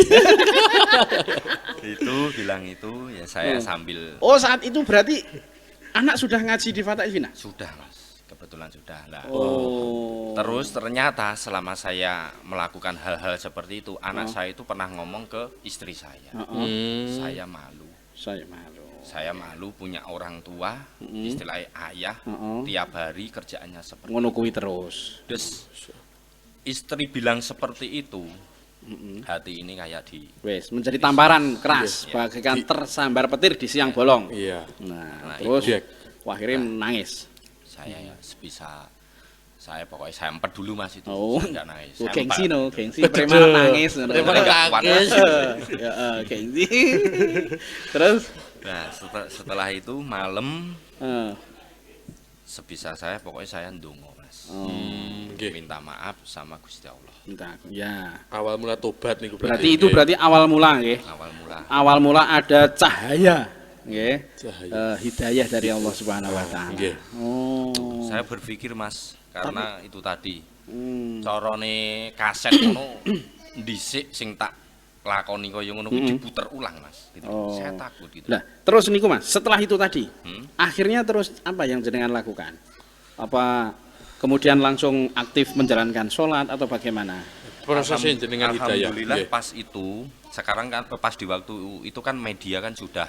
Itu bilang itu ya saya sambil. Saat itu berarti anak sudah ngaji di Fatah Vina? Sudah Mas, kebetulan sudah lah. Terus ternyata selama saya melakukan hal-hal seperti itu, anak saya itu pernah ngomong ke istri saya. Saya malu. Saya malu punya orang tua, istilahnya ayah, tiap hari kerjaannya seperti ngono kuwi terus. Terus istri bilang seperti itu, hati ini kayak menjadi tamparan keras, bagaikan tersambar petir di siang bolong. Nah terus akhirnya nangis. Saya sebisa saya pokoknya saya empet dulu Mas itu. Enggak nangis. Gengsi preman nangis. Gengsi. Terus setelah itu malam sebisa saya pokoknya saya ndonga Mas. Minta maaf sama Gusti Allah. Awal mula tobat nih berarti itu berarti awal mula nggih. Awal mula ada cahaya nggih. Hidayah dari Allah Subhanahu wa taala. Saya berpikir Mas, karena itu tadi carane kaset ngono dhisik sing tak lakoni kaya ngono kuwi diputer ulang Mas gitu. Saya takut gitu. Nah, terus niku Mas, setelah itu tadi akhirnya terus apa yang jenengan lakukan? Apa kemudian langsung aktif menjalankan sholat atau bagaimana? Prosesnya jenengan hidayah. Alhamdulillah pas itu sekarang kan pas di waktu itu kan media kan sudah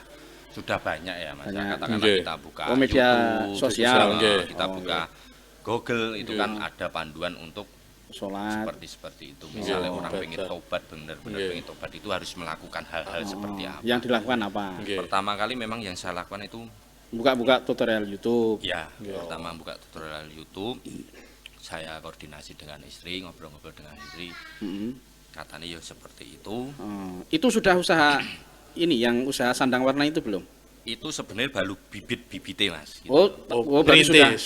banyak ya Mas. Katakanlah kita buka media YouTube, sosial, kita buka Google itu kan ada panduan untuk sholat seperti itu. Misalnya orang pengen tobat benar-benar pengen tobat itu harus melakukan hal-hal seperti apa. Yang dilakukan apa? Pertama kali memang yang saya lakukan itu buka tutorial YouTube. Pertama buka tutorial YouTube. Saya koordinasi dengan istri, ngobrol-ngobrol dengan istri. Katanya ya seperti itu. Itu sudah usaha ini yang usaha sandang warna itu belum? Itu sebenarnya baru bibit-bibitnya Mas. Gitu. Berarti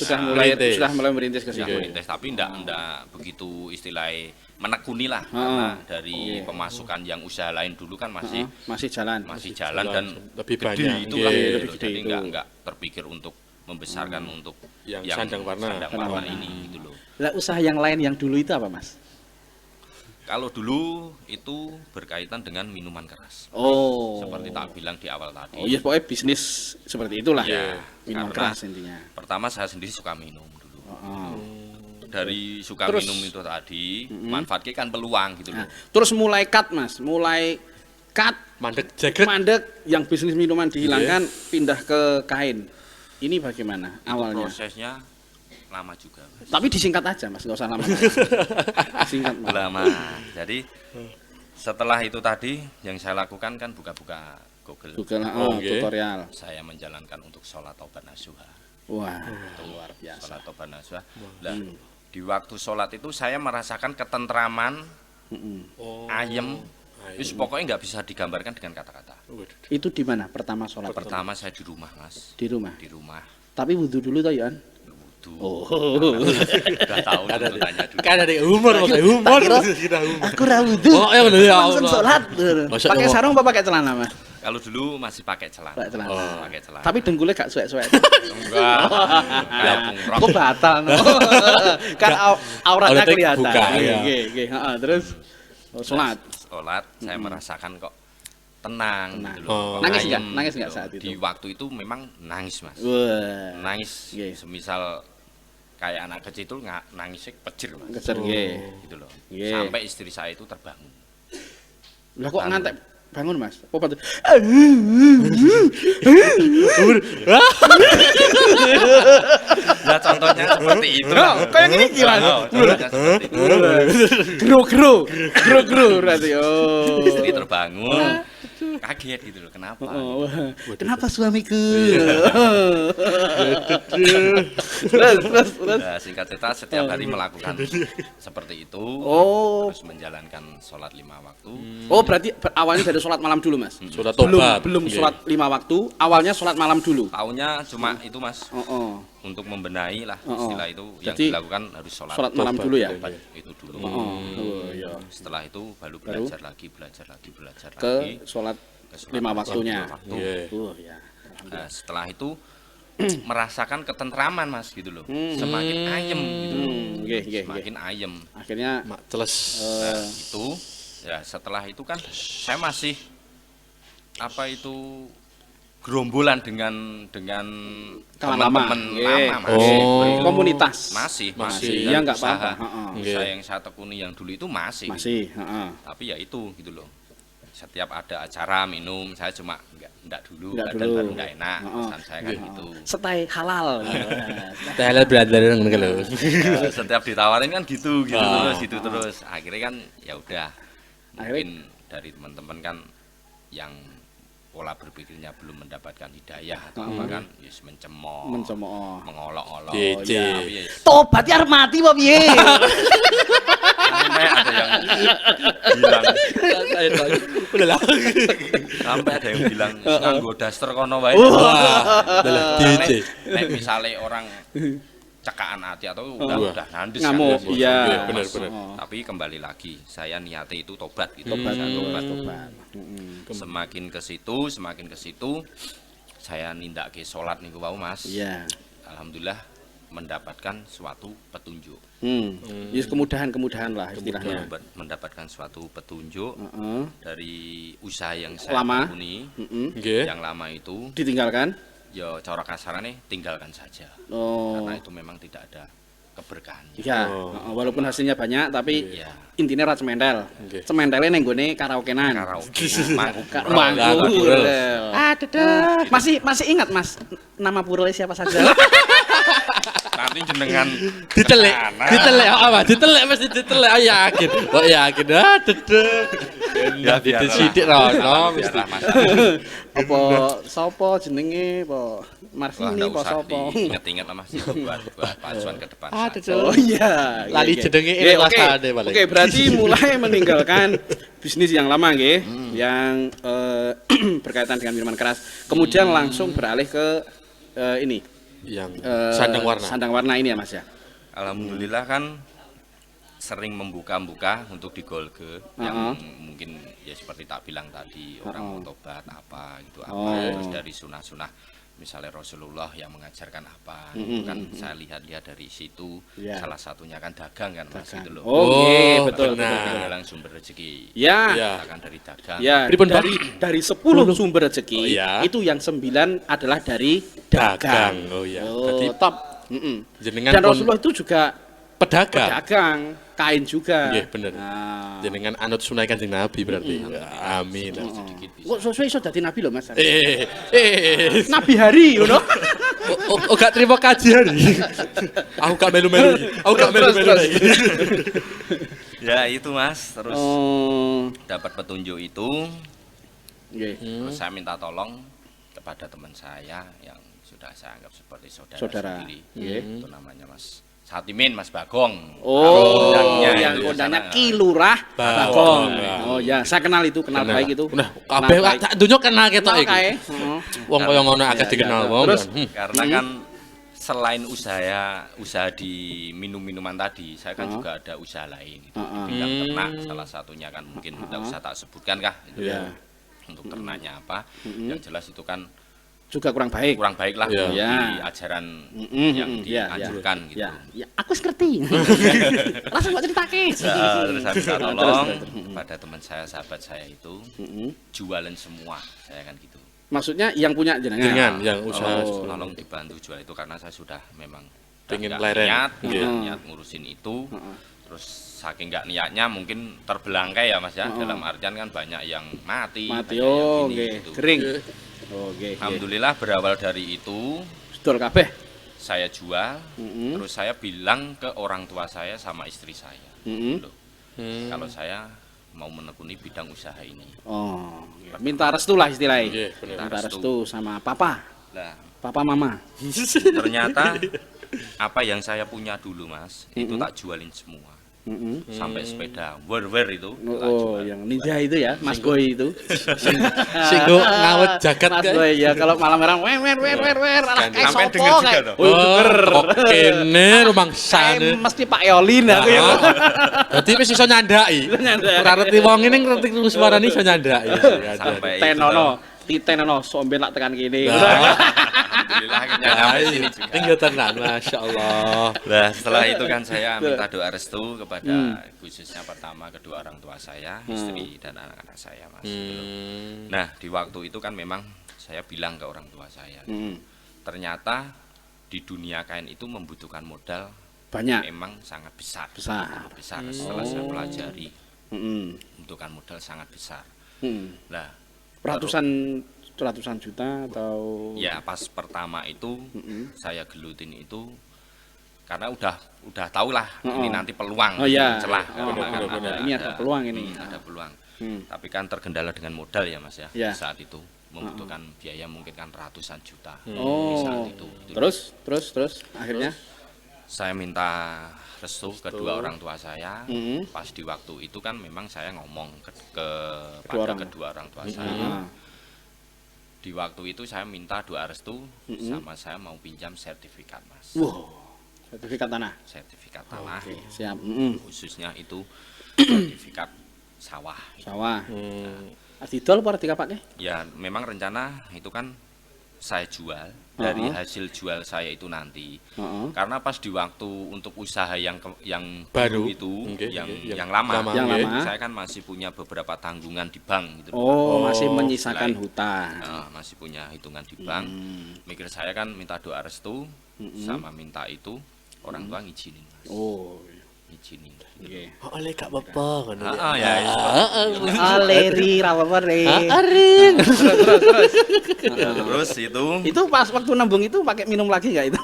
sudah mulai merintis ke situ. Merintis, tapi enggak begitu istilahnya menekuni lah karena dari pemasukan yang usaha lain dulu kan masih jalan dan lebih gede banyak itulah lebih gede jadi itu. enggak terpikir untuk membesarkan untuk yang sandang warna ini gitu loh. Lah usaha yang lain yang dulu itu apa Mas? Kalau dulu itu berkaitan dengan minuman keras. Seperti tak bilang di awal tadi. Iya pokoknya bisnis seperti itulah. Minuman karena keras intinya. Pertama saya sendiri suka minum dulu. Dari suka minum itu tadi, manfaatnya kan peluang gitu loh. Terus mulai cut Mas, mandek yang bisnis minuman dihilangkan pindah ke kain. Ini bagaimana awalnya? Prosesnya lama juga Mas. Tapi disingkat aja Mas, nggak usah lama. Singkat Mas. Lama. Jadi setelah itu tadi yang saya lakukan kan buka-buka Google. Tutorial. Saya menjalankan untuk sholat taubat nasuha. Wah, luar biasa. Sholat tobat nasuha. Lah, di waktu sholat itu saya merasakan ketentraman, ayem. Wis pokoknya nggak bisa digambarkan dengan kata-kata. Itu di mana pertama sholat? Pertama saya di rumah, Mas. Di rumah. Di rumah. Tapi wudhu dulu toh, Yan? Wudhu. Oh. Udah tahu tuntutannya dulu. Kan ada humor, pakai humor. Aku ra wudhu. Oh, ya udah ya Langsung Allah. sholat. Masa Pakai Allah. sarung apa pakai celana, Mas? Kalau dulu masih pakai celana. Pakai celana. Pakai celana. Tapi dengkulnya gak suwek-suwek. enggak. Kayak pungrok. Kok batal no? Kan auratnya Auratnya kelihatan. buka, ya. Oke. Terus sholat. Sholat saya merasakan kok tenang Tenang. gitu loh. Kok Nangis ayem nggak? Nangis gitu nggak loh. saat itu? Di waktu itu memang nangis, Mas. Wah. Nangis. Iya. Semisal kayak anak kecil itu nangisnya pecir, Mas. Keser nggih. Gitu loh. Iya. Sampai istri saya itu terbangun. Lah kok ngantek bangun, Mas? Oh, bantu. Nah, contohnya seperti itu. Kayak gini gimana? Contohnya seperti itu. Gro berarti. Oh. Istri terbangun. Kaget gitu loh, kenapa? Oh, wah. Kenapa suamiku? Terus. Nah, singkat cerita setiap hari melakukan seperti itu. Oh. Terus menjalankan sholat 5 waktu. Oh, berarti awalnya dari sholat malam dulu, Mas? Sholat tobat. Belum sholat 5 waktu, awalnya sholat malam dulu. Taunya cuma itu, Mas. Oh. Untuk membenahi lah Oh, oh. istilah itu yang Jadi, dilakukan harus sholat malam Tobat. dulu ya? tobat itu dulu. Oh, iya. Setelah itu baru belajar lagi Ke sholat ke sholat 5 waktunya. 5 waktu. Iya. Oh, ya. Nah, setelah itu merasakan ketentraman, Mas, gitu loh. Semakin ayem gitu loh. Nggih. Semakin ayem. Akhirnya Mak teles. Nah, itu ya setelah itu kan saya masih apa itu gerombolan dengan Kawan lama. teman-teman Nggih. lama masih Oh. begitu. Komunitas. masih Iya, Dan nggak usaha. apa-apa. Heeh. Usaha yang saya tekuni yang dulu itu masih masih, heeh. tapi ya itu gitu loh, setiap ada acara minum saya cuma enggak dulu Nggak badan dulu. baru enggak enak Heeh. pesan saya kan gitu. Setai halal. Thailand brother ngono lho. Ya, setiap ditawarin kan gitu Ah. terus akhirnya kan ya udah Akhirnya- mungkin dari teman-teman kan yang pola berpikirnya belum mendapatkan hidayah atau apa kan yes mencemooh mengolok-olok DC. tapi yes, Tobat ya arep mati apa piye? sampai ada yang bilang Udah lah. sampai ada yang bilang nganggo daster kono wae. Wah, udah lah. DC. Nek misale orang cekaan hati atau udah nandes Ngamuk, kan, iya. Mas. Benar. Tapi kembali lagi saya niatnya itu tobat gitu. Tobat. Saya Semakin ke situ saya nindake sholat niku wau, Mas. Iya. Alhamdulillah mendapatkan suatu petunjuk. Yes, kemudahan lah istilahnya. Mendapatkan suatu petunjuk Heeh. dari usaha yang saya Lama. tekuni. Nggih. Yang lama itu Ditinggalkan? ya cara kasarane tinggalkan saja. Oh. Karena itu memang tidak ada keberkahannya. Iya, heeh, walaupun hasilnya banyak tapi Iya. intinya ra cemendel. Nggih. Cemendelnya ning gone karaokenan. Karaoke, mangkuk pura. Mangkuk. Purel. Masih ingat, Mas, nama purel siapa saja? Nanti jenengan Ditelek apa? Ditelek mesti ditelek. Oh yakin. Oh yakin. Ah, dedek. ya biar Sidik rono mesti. Apa sapa jenenge apa Marvini apa sapa? Ingat-ingat lah, Mas, itu buat pacuan ke depan saja. Oh iya. Lali Oke. jenenge Oke, eling oke. lastane paling. Oke, berarti mulai meninggalkan bisnis yang lama nggih, yang berkaitan dengan minuman keras. Kemudian langsung beralih ke ini. Yang eh, sandang warna. Sandang warna ini ya, Mas ya. Alhamdulillah kan sering membuka-buka untuk di Golge yang mungkin ya seperti tak bilang tadi orang mau tobat apa gitu terus dari sunah-sunah misalnya Rasulullah yang mengajarkan apa itu kan saya lihat-lihat dari situ. Ya. Salah satunya kan dagang kan, Mas, gitu loh. Oke, betul. benar. Adalah sumber rezeki. Ya. Ya. Misalkan dari dagang. Ya, Pripun, Pak? dari 10 sumber rezeki, Oh, iya. itu yang 9 adalah dari dagang. Oh iya. Oh, Berarti top. jenengan Dan pun Rasulullah itu juga pedagang. pedagang, kain juga. Nggih, bener. Nah. Jenengan anut sunai Kanjeng Nabi berarti. Amin. Sedikit bisa. Kok sesuai iso dadi nabi lho, Mas? Nabi Nabi hari ngono. gak terima kajian. Aku gak melu-melu. lagi. Ya itu, Mas, terus Oh. dapat petunjuk itu Nggih. terus saya minta tolong kepada teman saya yang sudah saya anggap seperti saudara sendiri. Itu namanya Mas Satimin, Mas Bagong. Oh, yang kondangnya Ki Lurah Bagong. Oh ya, saya kenal baik itu. Nah, kabeh tak dunyo kenal ketok iki. Wong kaya ngono akeh dikenal wong. Terus karena kan selain usaha di minuman tadi, saya kan juga ada usaha lain gitu. Di bidang ternak, salah satunya kan mungkin tidak usah tak sebutkan kah gitu. Untuk ternaknya apa? Yang jelas itu kan juga kurang baik lah di ajaran yang dianjurkan gitu. Ya, aku ngerti. Langsung kok ceritake. Terus saya minta tolong pada teman saya, sahabat saya itu jualan semua, saya kan gitu. Maksudnya yang punya jenengan yang usaha tolong dibantu jual itu karena saya sudah memang pengen niat ngurusin itu. Terus saking nggak niatnya mungkin terbelangkai ya Mas ya. Dalam artian kan banyak yang mati gitu. Kering. Alhamdulillah berawal dari itu betul kabeh saya jual, terus saya bilang ke orang tua saya sama istri saya, kalau saya mau menekuni bidang usaha ini. Minta restu lah istilahnya. Minta restu sama papa, mama. Ternyata apa yang saya punya dulu Mas, itu tak jualin semua. Sampai sepeda wer itu yang ninja itu ya Mas Boy itu sing ngawet jagat Mas Boy ya kalau malam-malam wer sampai dengar juga toh kene rumangsane mesti Pak Yolin aku ya dadi wis iso nyandaki ora ngerti wong ngene ngerti suarane iso nyandaki sampai titenono somben lak tekan kene. Alhamdulillah akhirnya sampai sini juga. Tinggal tenan, Masya Allah. Nah setelah itu kan saya minta doa restu kepada khususnya pertama kedua orang tua saya, istri dan anak-anak saya Mas. Nah di waktu itu kan memang saya bilang ke orang tua saya, ternyata di dunia kain itu membutuhkan modal banyak, memang sangat besar. Setelah saya pelajari, membutuhkan modal sangat besar. Nah ratusan juta atau ya pas pertama itu saya gelutin itu karena udah tahu lah ini nanti peluang celah ini ada peluang ada peluang tapi kan terkendala dengan modal ya Mas ya saat itu membutuhkan biaya mungkin kan ratusan juta saat itu terus akhirnya saya minta restu kedua orang tua saya. Pas di waktu itu kan memang saya ngomong kepada kedua orang tua saya. Di waktu itu saya minta doa restu sama saya mau pinjam sertifikat Mas. Sertifikat tanah. Siap. Khususnya itu sertifikat sawah. Didol apa dikapake? Ya memang rencana itu kan saya jual dari hasil jual saya itu nanti karena pas di waktu untuk usaha yang baru itu yang lama saya kan masih punya beberapa tanggungan di bank gitu. Masih menyisakan hutang. Masih punya hitungan di bank. Mikir saya kan minta doa restu sama minta itu orang tua ngizinin Mas. Ngizinin. Oleh gak apa-apa ngono. Leri ra apa-apa re. Terus itu pas waktu nembung itu pakai minum lagi enggak itu?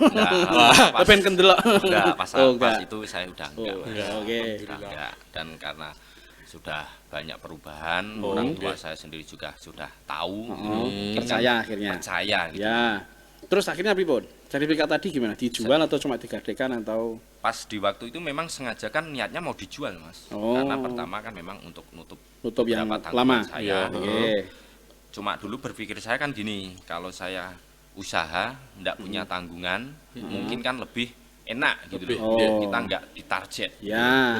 Pengen kendelok. Enggak, pas itu saya udah enggak. Dan karena sudah banyak perubahan, orang tua saya sendiri juga sudah tahu. Percaya akhirnya. Gitu. Ya. Terus akhirnya pripun? Sertifikat tadi gimana? Dijual atau cuma digadekan atau? Pas di waktu itu memang sengaja kan niatnya mau dijual Mas. Karena pertama kan memang untuk nutup yang lama saya. Cuma dulu berpikir saya kan gini, kalau saya usaha ndak punya tanggungan, mungkin kan lebih enak gitu loh. Kita nggak ditarget. Ya,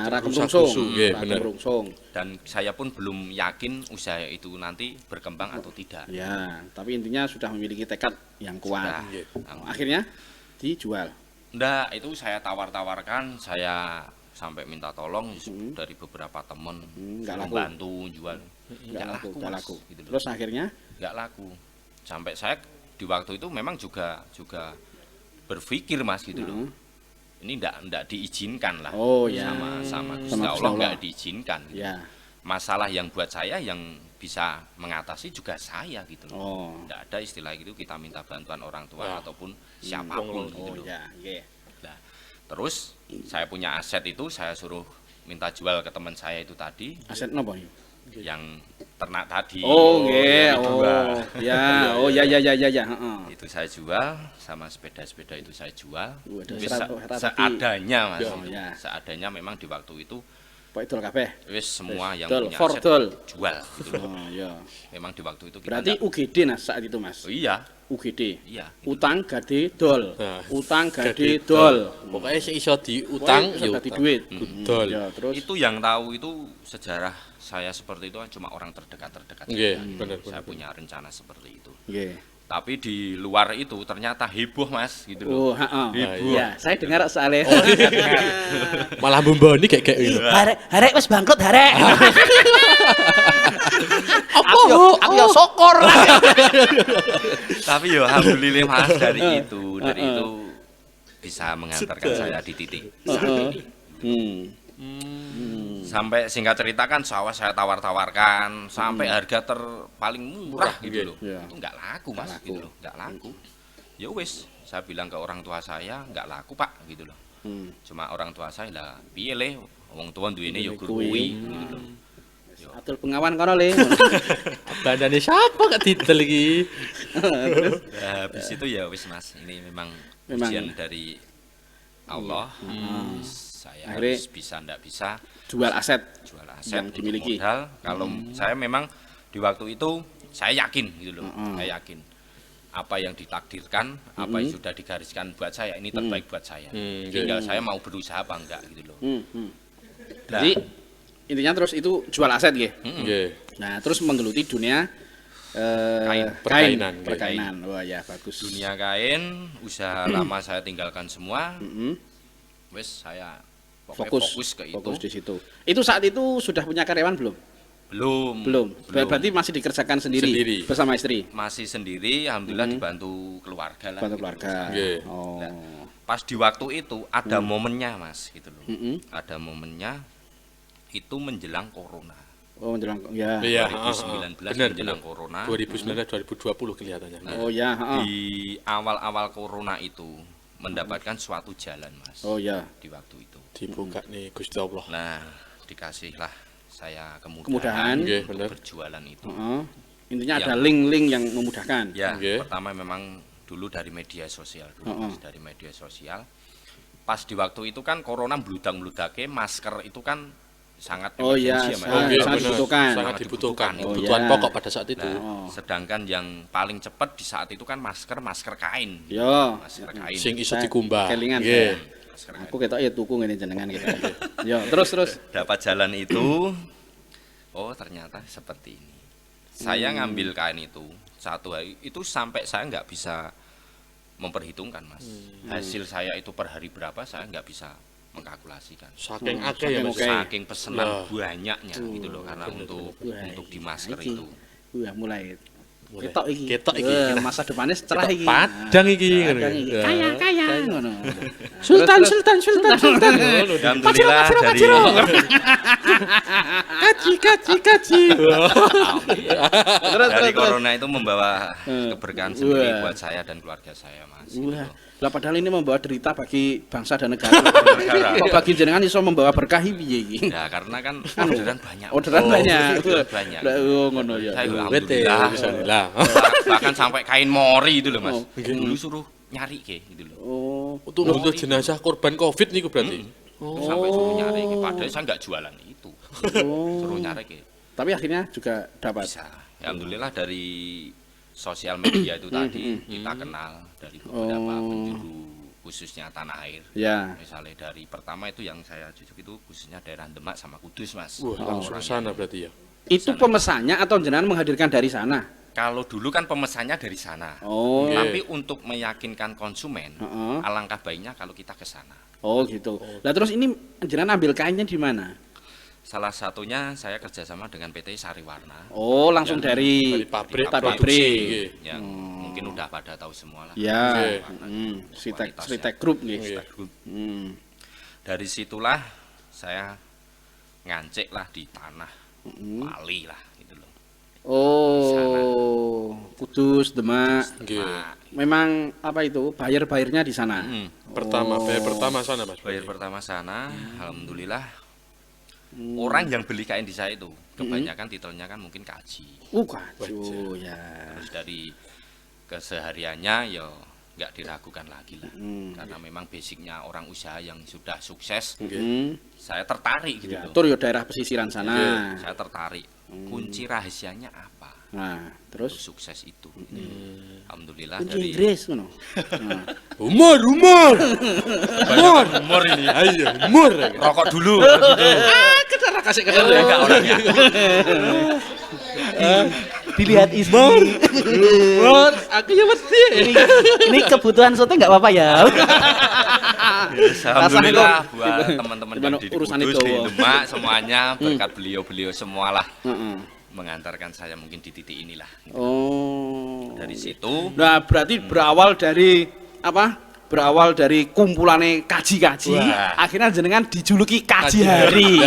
rungsung. Dan saya pun belum yakin usaha itu nanti berkembang atau tidak. Ya, tapi intinya sudah memiliki tekad yang kuat. Akhirnya dijual. Enggak, itu saya tawar-tawarkan, saya sampai minta tolong dari beberapa teman membantu jual. Enggak laku. Gitu. Terus akhirnya enggak laku. Sampai saya di waktu itu memang juga berpikir Mas gitu loh. Ini enggak diizinkan lah. Sama Gusti Allah enggak diizinkan gitu. Masalah yang buat saya yang bisa mengatasi juga saya gitu loh. Enggak ada istilah gitu kita minta bantuan orang tua ataupun siapapun gitu loh. Nah, terus saya punya aset itu saya suruh minta jual ke teman saya itu tadi. Aset apa? Yang ternak tadi. Oh, nggih. Oh, ya. Oh, ya, heeh. Itu saya jual, sama sepeda-sepeda itu saya jual. Wis seadanya, Mas. Ya. Seadanya memang di waktu itu Pak Idul kabeh. wis semua yang Dol, punya for aset dol. jual gitu loh. Oh, ya. Memang di waktu itu kita Berarti UGD saat itu, Mas. Oh, iya. UGD. Iya. Utang gade dol. Nah, Utang gade dol. Pokoknya sing iso diutang ya ya dadi utang. duit. Dol. Ya, terus Itu yang tahu itu sejarah saya seperti itu kan cuma orang terdekat-terdekat. Nggih, saja. bener. Saya punya rencana seperti itu. nggih. Tapi di luar itu ternyata heboh, Mas, gitu loh. Oh, heeh. Heboh. Iya, saya dengar soalnya. Malah mboni kayak gitu. Harek wis bangkrut, harek. Apa? Aku ya syukur. Tapi ya alhamdulillah, Mas, dari itu bisa mengantarkan saya di titik saat ini. Sampai singkat cerita kan sawah saya tawar-tawarkan sampai harga paling murah gitu loh. Iya. Itu enggak laku, Mas, gitu loh. Enggak laku. Ya wis, saya bilang ke orang tua saya, enggak laku, Pak, gitu loh. Cuma orang tua saya lah, piye le, wong tua duwene ya kuwi gitu loh. Atul pengawan kono le. Bandane siapa gak titel iki? Nah, habis itu ya wis, Mas, ini memang ujian dari Allah. Saya Akhirnya harus bisa ndak bisa jual aset yang yang dimiliki. modal. Kalau saya memang di waktu itu saya yakin gitu loh. Saya yakin apa yang ditakdirkan, apa yang sudah digariskan buat saya ini terbaik buat saya. Tinggal saya mau berusaha apa enggak gitu loh. Jadi intinya terus itu jual aset nggih. Nggih. Nah, terus menggeluti dunia perkainan. Wah ya, bagus. Dunia kain, usaha lama saya tinggalkan semua. Wes saya fokus ke itu. Fokus di situ. Itu saat itu sudah punya karyawan belum? Belum. Berarti masih dikerjakan sendiri bersama istri. Masih sendiri, alhamdulillah dibantu keluarga lah. Bantu keluarga. Nggih. Oh. Pas di waktu itu ada momennya, Mas, gitu loh. Ada momennya itu menjelang corona. Oh, menjelang ya. Iya, 2019 menjelang corona. 2019 2020 kelihatannya. Oh ya, Di awal-awal corona itu mendapatkan suatu jalan, Mas. Oh ya. Di waktu itu. Dibuka nih Gusti Allah. Nah, dikasihlah saya Kemudahan. Nggih, untuk bener. berjualan itu. Intinya ada link-link yang memudahkan. Ya, Nggih. pertama memang dulu dari media sosial dulu, dari media sosial. Pas di waktu itu kan corona bludang-bludake, masker itu kan sangat Oh iya, emergensi ya, Mas. sangat dibutuhkan. Sangat dibutuhkan. Oh, Kebutuhan iya. pokok pada saat itu. Nah, sedangkan yang paling cepat di saat itu kan masker kain. Yo. Masker kain. Sing iso Saya dikumbah. kelingan Nggih. Masker kain. Aku ketok ya tuku ngene jenengan gitu. Yo, terus. Dapat jalan itu, oh ternyata seperti ini. Saya ngambil kain itu satu hari itu sampai saya nggak bisa memperhitungkan, Mas. Hasil saya itu per hari berapa saya nggak bisa mengkalkulasikan. Saking akeh ya Mas. Saking pesenan Lah. banyaknya gitu loh, karena untuk di masker iki. itu. Wah, mulai. Ketok iki. Ketok iki. Masa depannya cerah iki. Padang iki. Padang iki. Kaya ngono. Sultan. Alhamdulillah Kaji. dari corona itu membawa keberkahan sendiri buat saya dan keluarga saya, Mas. Gitu Wah, loh. lah padahal ini membawa derita bagi bangsa dan negara. Kok bagi jenengan iso membawa berkah piye iki? Ya karena kan orderan banyak. Orderan banyak. Orderan banyak. Lah ngono ya. Saya Bete, alhamdulillah. Bahkan sampai kain mori itu loh, Mas. Dulu suruh nyari gitu loh. Oh, Untuk jenazah korban Covid niku berarti. Sampai suruh nyari padahal saya nggak jualan itu. Suruh nyari tapi akhirnya juga dapat. bisa. Ya, alhamdulillah dari sosial media itu tadi kita kenal dari beberapa penjuru khususnya tanah air. Ya. Misalnya dari pertama itu yang saya jujuk itu khususnya daerah Demak sama Kudus, Mas. Wah, langsung sana berarti ya. Itu pemesannya atau jenengan menghadirkan dari sana? Kalau dulu kan pemesannya dari sana. Oh. Tapi untuk meyakinkan konsumen, Heeh. alangkah baiknya kalau kita ke sana. Oh gitu. Lah terus ini jenengan ambil kainnya di mana? Salah satunya saya kerjasama dengan PT Sariwarna. Oh, langsung dari pabrik pabrik. produksi. Nggih. Yang mungkin udah pada tahu semua lah. Ya. Sariwarna. Sritek Group nggih. Sritek Group. Hmm. Dari situlah saya ngancik lah di tanah Bali lah gitu loh. Oh, Kudus, Demak. Nggih. Memang apa itu? Bayar-bayarnya di sana. Pertama, bayar pertama sana Mas. Bayar pertama sana, alhamdulillah orang yang beli kain di saya itu kebanyakan titelnya kan mungkin kaji. Kaji. Ya. Terus dari kesehariannya ya nggak diragukan lagi lah. Karena memang basicnya orang usaha yang sudah sukses. Saya tertarik gitu loh. Tur ya daerah pesisiran sana. Saya tertarik. Kunci rahasianya apa? Nah, terus sukses itu. Alhamdulillah kunci dari Inggris ngono. Humor ini. Ayo, humor. rokok dulu. Kita kasih ke Enggak orangnya. Dilihat istri. Aku ya mesti. Ini kebutuhan syuting nggak apa-apa ya. Alhamdulillah buat teman-teman yang di urusan Kudus, itu. di Demak semuanya berkat beliau-beliau semualah mengantarkan saya mungkin di titik inilah. Oh. Dari situ. Nah, berarti berawal dari apa? Berawal dari kumpulannya kaji-kaji, akhirnya jenengan dijuluki kaji hari.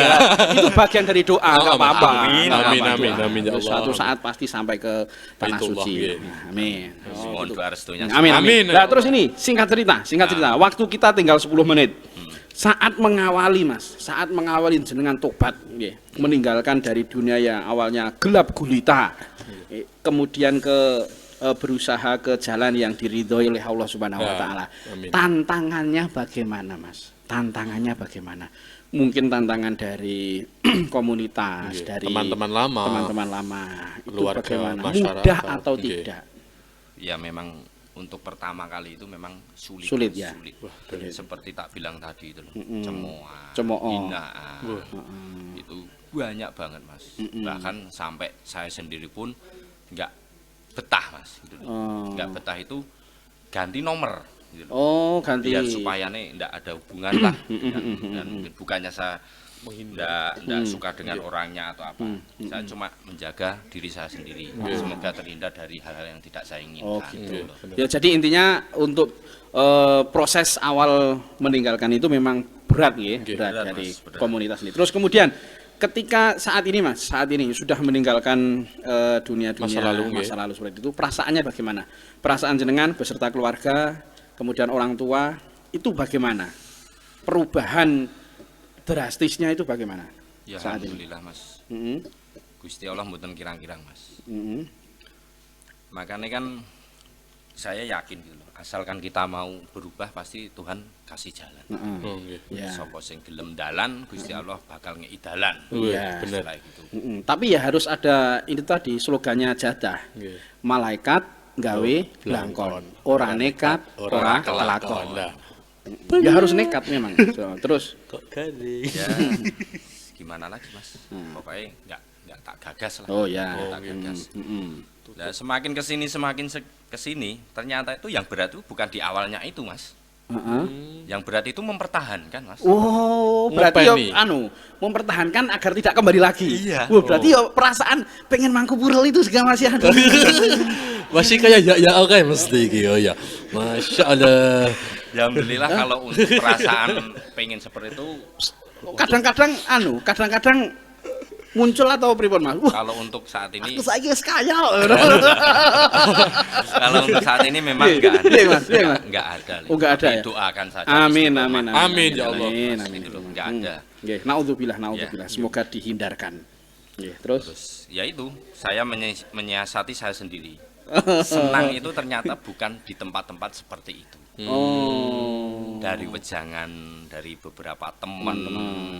Itu bagian dari doa, nggak apa-apa. Amin ya Allah. Suatu saat pasti sampai ke tanah suci. Amin. Mohon doa restunya. Amin. Nah, terus ini singkat cerita. Waktu kita tinggal 10 menit. Saat mengawali jenengan tobat, meninggalkan dari dunia yang awalnya gelap gulita, kemudian berusaha ke jalan yang diridhoi oleh Allah Subhanahu wa taala. Tantangannya bagaimana, Mas? Tantangannya bagaimana? Mungkin tantangan dari komunitas, dari teman-teman lama, itu keluarga, bagaimana? masyarakat. Mudah atau tidak? Ya memang untuk pertama kali itu memang sulit. Sulit ya. Seperti tak bilang tadi itu loh. Cemoohan, hinaan. Itu banyak banget, Mas. Bahkan sampai saya sendiri pun nggak betah, Mas, gitu. Nggak betah itu ganti nomor gitu. Ganti biar supaya ndak ada hubungan lah dan mungkin bukannya saya ndak suka dengan orangnya atau apa. Saya cuma menjaga diri saya sendiri. Semoga terhindar dari hal-hal yang tidak saya inginkan. Gitu. Ya, jadi intinya untuk proses awal meninggalkan itu memang berat ya, berat dari komunitas ini. Terus kemudian ketika saat ini sudah meninggalkan dunia-dunia masa lalu seperti itu, perasaannya bagaimana? Perasaan jenengan beserta keluarga, kemudian orang tua, itu bagaimana? Perubahan drastisnya itu bagaimana? Ya saat alhamdulillah ini? Mas. Gusti Allah mboten kirang-kirang, Mas. Makanya kan saya yakin gitu loh, asalkan kita mau berubah pasti Tuhan kasih jalan. Sapa sing gelem dalan, Gusti Allah bakal ngei dalan. Iya, bener gitu. Tapi ya harus ada ini tadi slogannya Jadah. Malaikat gawe blangkon, ora nekat, ora kelakon. Ya harus nekat memang. Terus kok garing. Ya, gimana lagi, Mas? Pokoknya enggak tak gagas lah. Tak gagas. Nah, semakin kesini ternyata itu yang berat itu bukan di awalnya itu, Mas. Yang berat itu mempertahankan, Mas. Berarti mempertahankan agar tidak kembali lagi. Iya. Berarti perasaan pengen mangku purel itu juga masih ada. Masih kayak ya oke mesti gitu ya. Masya Allah. Ya alhamdulillah kalau untuk perasaan pengen seperti itu kadang-kadang muncul atau pripun, Mas? Kalau untuk saat ini aku saiki wis kaya. Kalau untuk saat ini memang enggak ada. Enggak ada. Enggak ada ya. Doakan saja. Amin ya Allah. Amin. Enggak ada. Nggih, naudzubillah. Semoga dihindarkan. Nggih, terus ya itu, saya menyiasati saya sendiri. Senang itu ternyata bukan di tempat-tempat seperti itu. Dari wejangan dari beberapa teman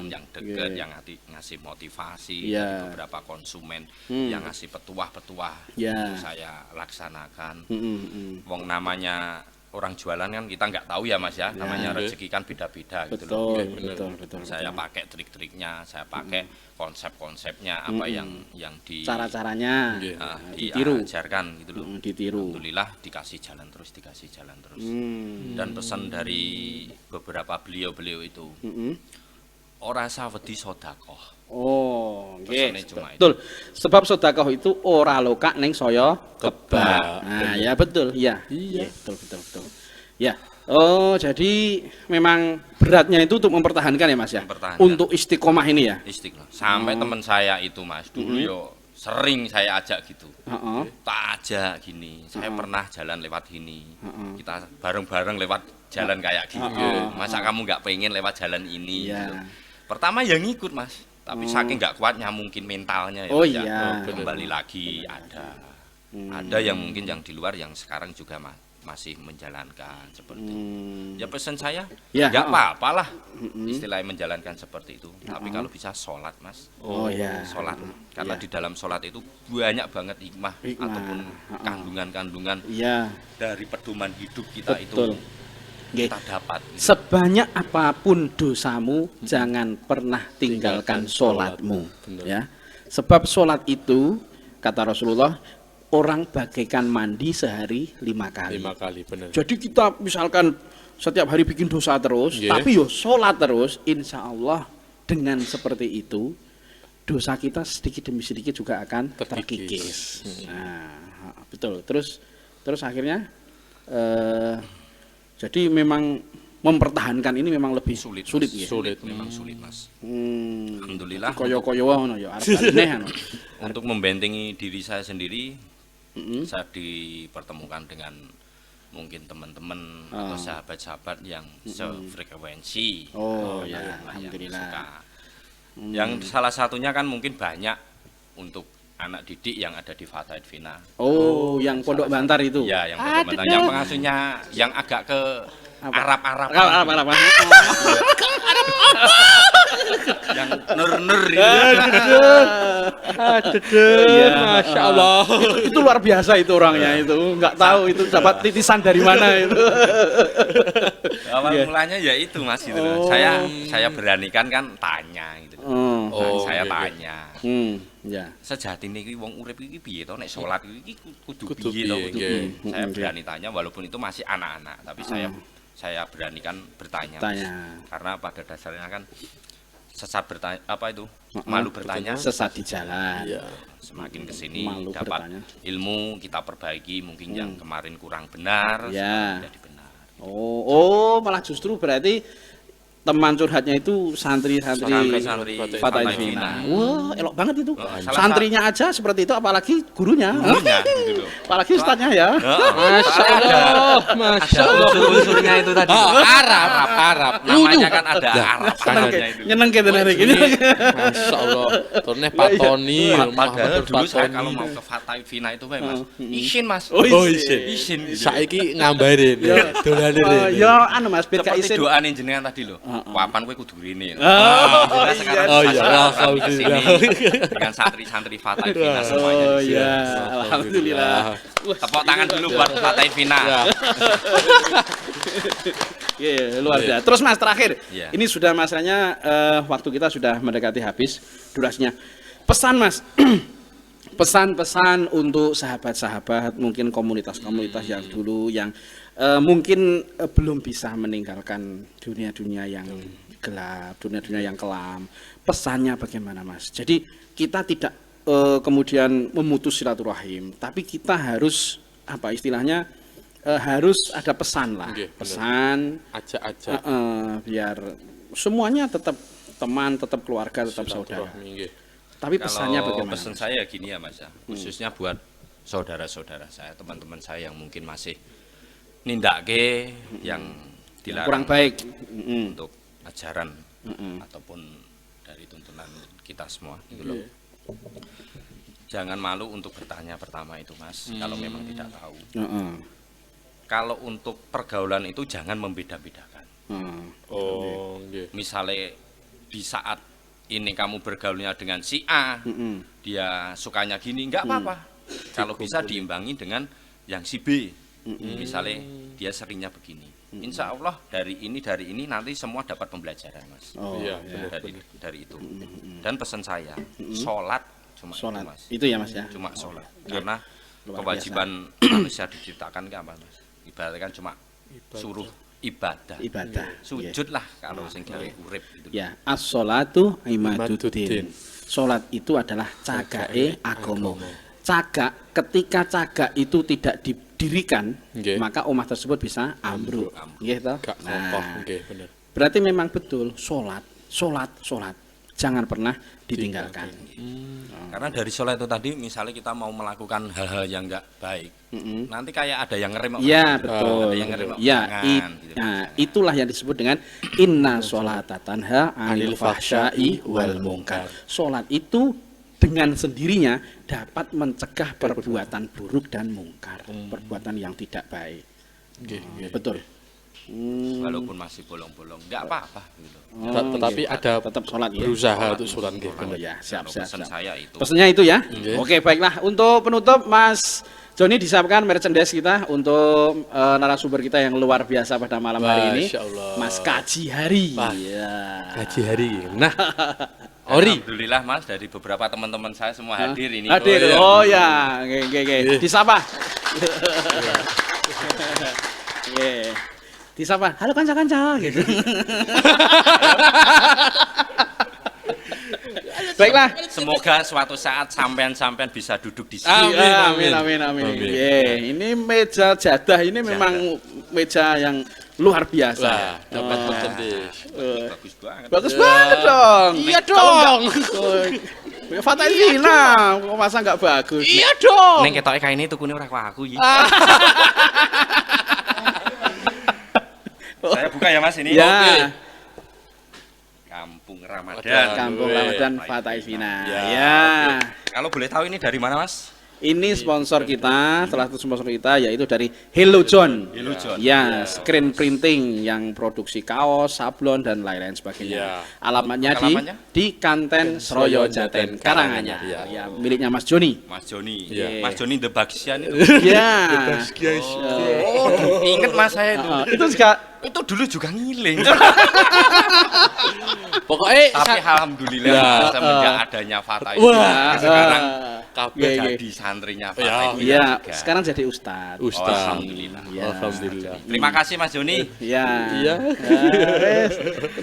yang dekat yang ngasih motivasi, dari beberapa konsumen yang ngasih petuah-petuah untuk saya laksanakan. Wong namanya orang jualan kan kita nggak tahu ya, Mas ya, namanya rezeki kan beda-beda gitu loh. Betul. Saya pakai trik-triknya, saya pakai konsep-konsepnya, apa yang cara-caranya diajarkan gitu loh. Ditiru. Alhamdulillah dikasih jalan terus. Dan pesan dari beberapa beliau-beliau itu, ora sawedi sedekah. Nggih. Betul. Sebab sedekah itu ora lokak ning saya kebak. Nah, ya betul. Iya. Betul. Ya. Jadi memang beratnya itu untuk mempertahankan ya, Mas ya. Untuk istiqomah ini ya. Istiqomah. Sampai teman saya itu, Mas, dulu yo sering saya ajak gitu. Tak ajak gini. Saya pernah jalan lewat gini. Kita bareng-bareng lewat jalan kayak gini. Masa kamu nggak pengen lewat jalan ini? Gitu. Pertama yang ngikut, Mas. Tapi saking nggak kuatnya mungkin mentalnya ya, Oh Mas, ya. iya. Kembali lagi ada. Ada yang mungkin yang di luar yang sekarang juga masih menjalankan seperti itu. Ya pesan saya, Ya, nggak apa-apalah istilahnya menjalankan seperti itu. Tapi kalau bisa sholat, Mas. Oh ya. Sholat. Karena di dalam sholat itu banyak banget hikmah. Ataupun kandungan-kandungan Iya. dari pedoman hidup kita Betul. itu kita dapat. Sebanyak apapun dosamu, jangan pernah tinggalkan sholatmu. Ya. Sebab sholat itu, kata Rasulullah, orang bagaikan mandi sehari 5 kali. 5 kali, benar. Jadi kita misalkan setiap hari bikin dosa terus, tapi yo sholat terus, insya Allah dengan seperti itu, dosa kita sedikit demi sedikit juga akan terkikis. Nah, betul. Terus akhirnya, jadi memang mempertahankan ini memang lebih sulit ya. Memang sulit, Mas. Hmm. Alhamdulillah. Koyo-koyo ngono ya, arep aneh. Untuk membentengi diri saya sendiri, saya dipertemukan dengan mungkin teman-teman atau sahabat-sahabat yang sefrekuensi. Oh ya, yang alhamdulillah. suka. Yang salah satunya kan mungkin banyak untuk anak didik yang ada di Fatahid Vina. Oh, yang Pondok Bantar itu. Ya, yang Pondok Bantar, yang pengasuhnya yang agak ke Arab-Arab. Arab. Yang nur-nur itu. Masya Allah. Itu luar biasa itu orangnya itu. Enggak tahu itu dapat titisan dari mana itu. Awal mulanya ya itu, Mas, gitu loh. Saya beranikan kan tanya gitu. Saya tanya. Ya. Sejatine iki wong urip iki piye to nek salat iki kudu piye to. Saya berani tanya walaupun itu masih anak-anak, tapi saya beranikan bertanya. Karena pada dasarnya kan sesat bertanya malu bertanya sesat di jalan. Ya. Semakin kesini dapat ilmu kita perbaiki mungkin yang kemarin kurang benar jadi benar. Oh, malah justru berarti teman curhatnya itu santri-santri Fatahid Vina. Wah, elok banget itu. Santrinya aja seperti itu, apalagi gurunya. Gitu loh. Apalagi ustadznya ya. Masya Allah. Masya Allah. Unsur-unsurnya itu tadi. Arab. Namanya kan ada Arab. Nyeneng kita hari ini. Masya Allah. Turunnya patoni. Padahal dulu saya kalau mau ke Fatahid Vina itu Mas, isin Mas. Oh isin. Saiki ngambarin. Dolanin. Ya anu Mas, biar seperti isin. doane jenengan tadi lho. Papan kowe kudu rene. Dengan santri-santri Fatahid Vina semuanya. Oh iya, alhamdulillah. Tepuk tangan dulu buat Fatahid Vina. Iya, luar biasa. Terus Mas terakhir, ini sudah masanya waktu kita sudah mendekati habis durasinya. Pesan Mas, pesan-pesan untuk sahabat-sahabat, mungkin komunitas-komunitas yang dulu yang mungkin belum bisa meninggalkan dunia-dunia yang gelap, dunia-dunia yang kelam. Pesannya bagaimana Mas? Jadi kita tidak kemudian memutus silaturahim, tapi kita harus apa istilahnya harus ada pesan lah, pesan ajak-ajak biar semuanya tetap teman, tetap keluarga, tetap saudara. Tapi pesannya bagaimana? Pesan saya gini ya Mas, khususnya buat saudara-saudara saya, teman-teman saya yang mungkin masih nindake yang dilarang kurang baik untuk ajaran ataupun dari tuntunan kita semua gitu loh. Jangan malu untuk bertanya pertama itu Mas, kalau memang tidak tahu. Kalau untuk pergaulan itu jangan membeda-bedakan. Misalnya di saat ini kamu bergaulnya dengan si A, dia sukanya gini, enggak apa-apa. Kalau bisa diimbangi dengan yang si B. Misalnya dia seringnya begini. Insya Allah dari ini nanti semua dapat pembelajaran Mas. Dari itu. Dan pesan saya, sholat cuma itu Mas. Itu ya Mas ya. Cuma sholat. Karena kewajiban manusia diciptakan kan Mas. Ibaratkan cuma suruh ibadah. Sujud lah kalau sing gawe urip gitu. Ya, as-sholatu imaduddin. Salat itu adalah cagake agama. Cagak, ketika cagak itu tidak didirikan, maka omah tersebut bisa ambruk. Nggih toh? Berarti memang betul salat. jangan pernah ditinggalkan. Karena dari sholat itu tadi, misalnya kita mau melakukan hal-hal yang enggak baik, nanti kayak ada yang ngerem. Iya, betul. Ada yang ngerem. Ya, Gitu. nah, itulah yang disebut dengan inna sholata tanha anil fahsya'i wal munkar. Sholat itu dengan sendirinya dapat mencegah perbuatan buruk dan mungkar, perbuatan yang tidak baik. Betul. Walaupun masih bolong-bolong, enggak apa-apa gitu. Tetapi ada tetap sholat ya. berusaha untuk sholat nggih. Oh ya, siap. Pesan saya itu. Pesannya itu ya. Oke, baiklah. Untuk penutup, Mas Joni disiapkan merchandise kita untuk narasumber kita yang luar biasa pada malam hari ini. Masya Allah. Mas Kaji Hari. Iya. Kaji Hari. Nah, Ori. Alhamdulillah Mas, dari beberapa teman-teman saya semua hadir ini. Hadir. Oh ya, oke. Disapa. Oke. Disapa. Halo kanca-kanca gitu. Baiklah. Semoga suatu saat sampean-sampean bisa duduk di sini. Amin. Ini meja jadah ini memang meja yang luar biasa. Wah, dapat merchandise. Bagus banget. Bagus banget dong. Iya dong. Fatai Vina, kok masa nggak bagus? Iya dong. Neng ketoke kaine tukune ora kok aku iki. Saya buka ya Mas ini. Ya. Oke. Kampung Ramadan. Kampung Ramadan Fatai Vina. Ya. Ya. Kalau boleh tahu ini dari mana Mas? Ini sponsor kita, salah satu sponsor kita yaitu dari Hello John. Hello John. Ya, screen printing yang produksi kaos, sablon dan lain-lain sebagainya. Ya. Alamatnya Alamatnya? di Kanten Sroyo Jaten Karanganyar. Ya. Ya, miliknya Mas Joni. Mas Joni. Iya. Mas Joni The Bagian itu. Ya. Oh, inget Mas saya itu. Itu juga Itu dulu juga ngiling. Pokoknya Tapi alhamdulillah Ya. semenjak adanya Fata itu Wah. sekarang kabeh jadi santrinya Fata Ya. itu. Iya, juga. sekarang jadi ustadz. Ustaz. Alhamdulillah. Ya. Alhamdulillah. Terima kasih Mas Joni. Iya. Iya. Wes,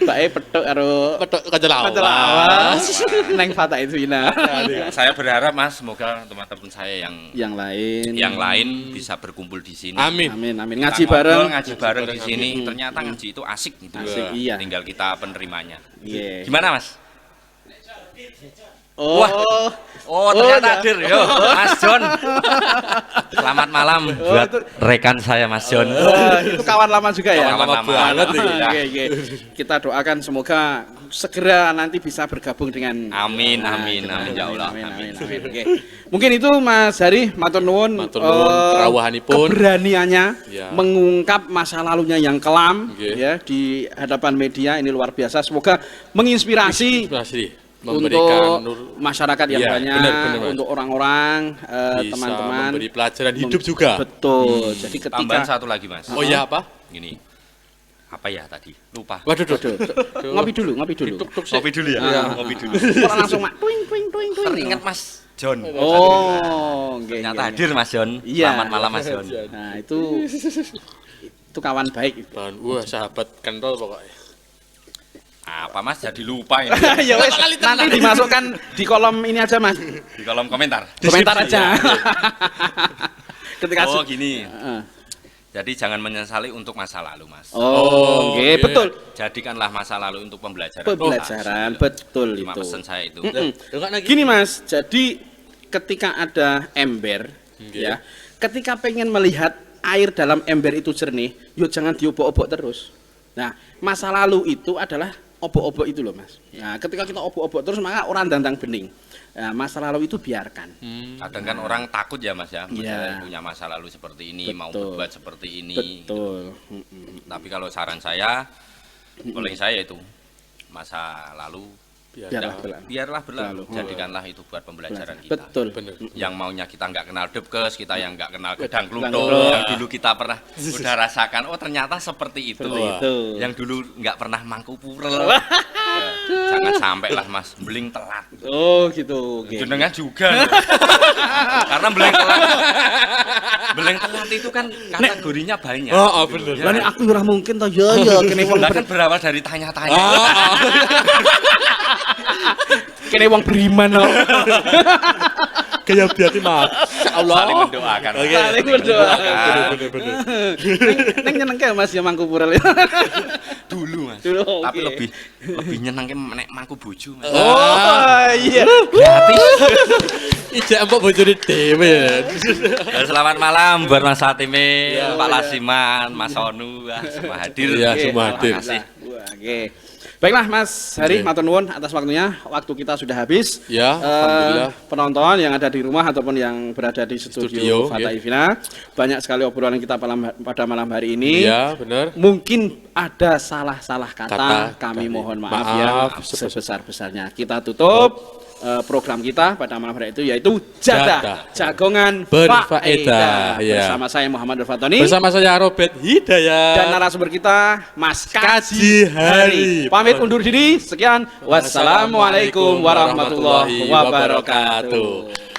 bae petuk karo Petok kacelawas. kacelawas. Neng Fata itu Vina. Saya berharap Mas semoga teman-teman saya yang lain bisa berkumpul di sini. Amin. Amin. Kita Ngaji ngobrol, bareng. ngaji bareng di sini. Ternyata ngaji itu asik gitu. Asik, iya. Tinggal kita penerimanya. Iya. Gimana Mas? Oh. Wah. Oh, ternyata ya. hadir. Yo, Mas John. Selamat malam buat rekan saya Mas John. Itu kawan lama juga ya. Kawan lama banget ini. Oke. Kita doakan semoga segera nanti bisa bergabung dengan Amin, amin, amin ya Allah. Amin. Oke. Mungkin itu Mas Hari matur nuwun Matur nuwun kerawuhanipun. keberaniannya Ya. mengungkap masa lalunya yang kelam Oke. ya di hadapan media ini luar biasa. Semoga menginspirasi Inspirasi untuk memberikan nur masyarakat yang Iya, banyak, benar, Mas. untuk orang, bisa teman-teman memberi pelajaran hidup juga. Betul. Jadi Tambahan ketika satu lagi Mas. Oh iya apa? Gini. Apa ya tadi? Lupa. Waduh, ngopi dulu. Tuk-tuk sih. Kopi dulu ya. Ah. Kopi dulu. Orang langsung mak twing. Teringat Mas John. Oh, oke. Ternyata hadir Mas John. Iya. Selamat malam Mas John. Nah, itu kawan baik. Wah, sahabat kental pokoknya. Apa Mas jadi lupa ini? Ya wes, nanti dimasukkan di kolom ini aja Mas. Di kolom komentar. Komentar aja. Ketika Oh gini. Heeh. Jadi jangan menyesali untuk masa lalu Mas. Oh, oke, betul. Jadikanlah masa lalu untuk pembelajaran. Pembelajaran, kita. betul Cuma itu. pesan saya itu. Enggak lagi. Gini Mas, jadi ketika ada ember, ya, ketika pengen melihat air dalam ember itu jernih, yo jangan diobok-obok terus. Nah, masa lalu itu adalah obok-obok itu loh Mas. Nah, ketika kita obok-obok terus maka orang dandang bening. Nah, masa lalu itu biarkan. Kadang kan orang takut ya Mas ya, Iya. misalnya punya masa lalu seperti ini, mau Betul. berbuat seperti ini. Betul. Tapi kalau saran saya, paling saya itu masa lalu biarlah berlalu. Jadikanlah itu buat pembelajaran kita. Betul. Bener. Yang maunya kita nggak kenal debkes, kita yang nggak kenal gedang Gedang kluthuk, kluthuk. yang dulu kita pernah udah rasakan, oh ternyata seperti itu. Seperti itu. Yang dulu nggak pernah mangku purel. Jangan sampai lah Mas, beling telat. Oh, gitu. Oke. Jenengan juga. Karena beling telat itu kan kategorinya banyak. Oh, bener. Lah nek aku ora mungkin to ya kene wong Lah kan berawal dari tanya-tanya. kene wong beriman kok. Kayak biati mah. Allah. Saling mendoakan. Oke. Saling berdoa. Bener. Neng nyenengke Mas ya mangku purel. Dulu Mas. Dulu, Tapi oke. lebih nyenengke nek mangku bojo Mas. Oh iya. Gratis. Ijek empuk bojone dhewe ya. Ya, selamat malam buat Mas Fatime, Pak Lasiman, Mas Onu, semua hadir. Iya, Oke, semua hadir. alhamdulillah. Wah, oke. Baiklah Mas Hari, Oke. matur nuwun atas waktunya. Waktu kita sudah habis. Ya, alhamdulillah. Penonton yang ada di rumah ataupun yang berada di studio Studio, Fata ya. Ivina, banyak sekali obrolan kita pada malam hari ini. Iya, benar. Mungkin ada salah-salah kata, Kata, kami kami mohon maaf, maaf. ya sebesar-besarnya. Kita tutup program kita pada malam hari itu yaitu Jadah Jagongan Berfaedah, ya. bersama saya Muhammad Fatoni Bersama saya Robert Hidayat dan narasumber kita Mas Kaji Hari. Pamit undur diri. Sekian. Wassalamualaikum warahmatullahi wabarakatuh.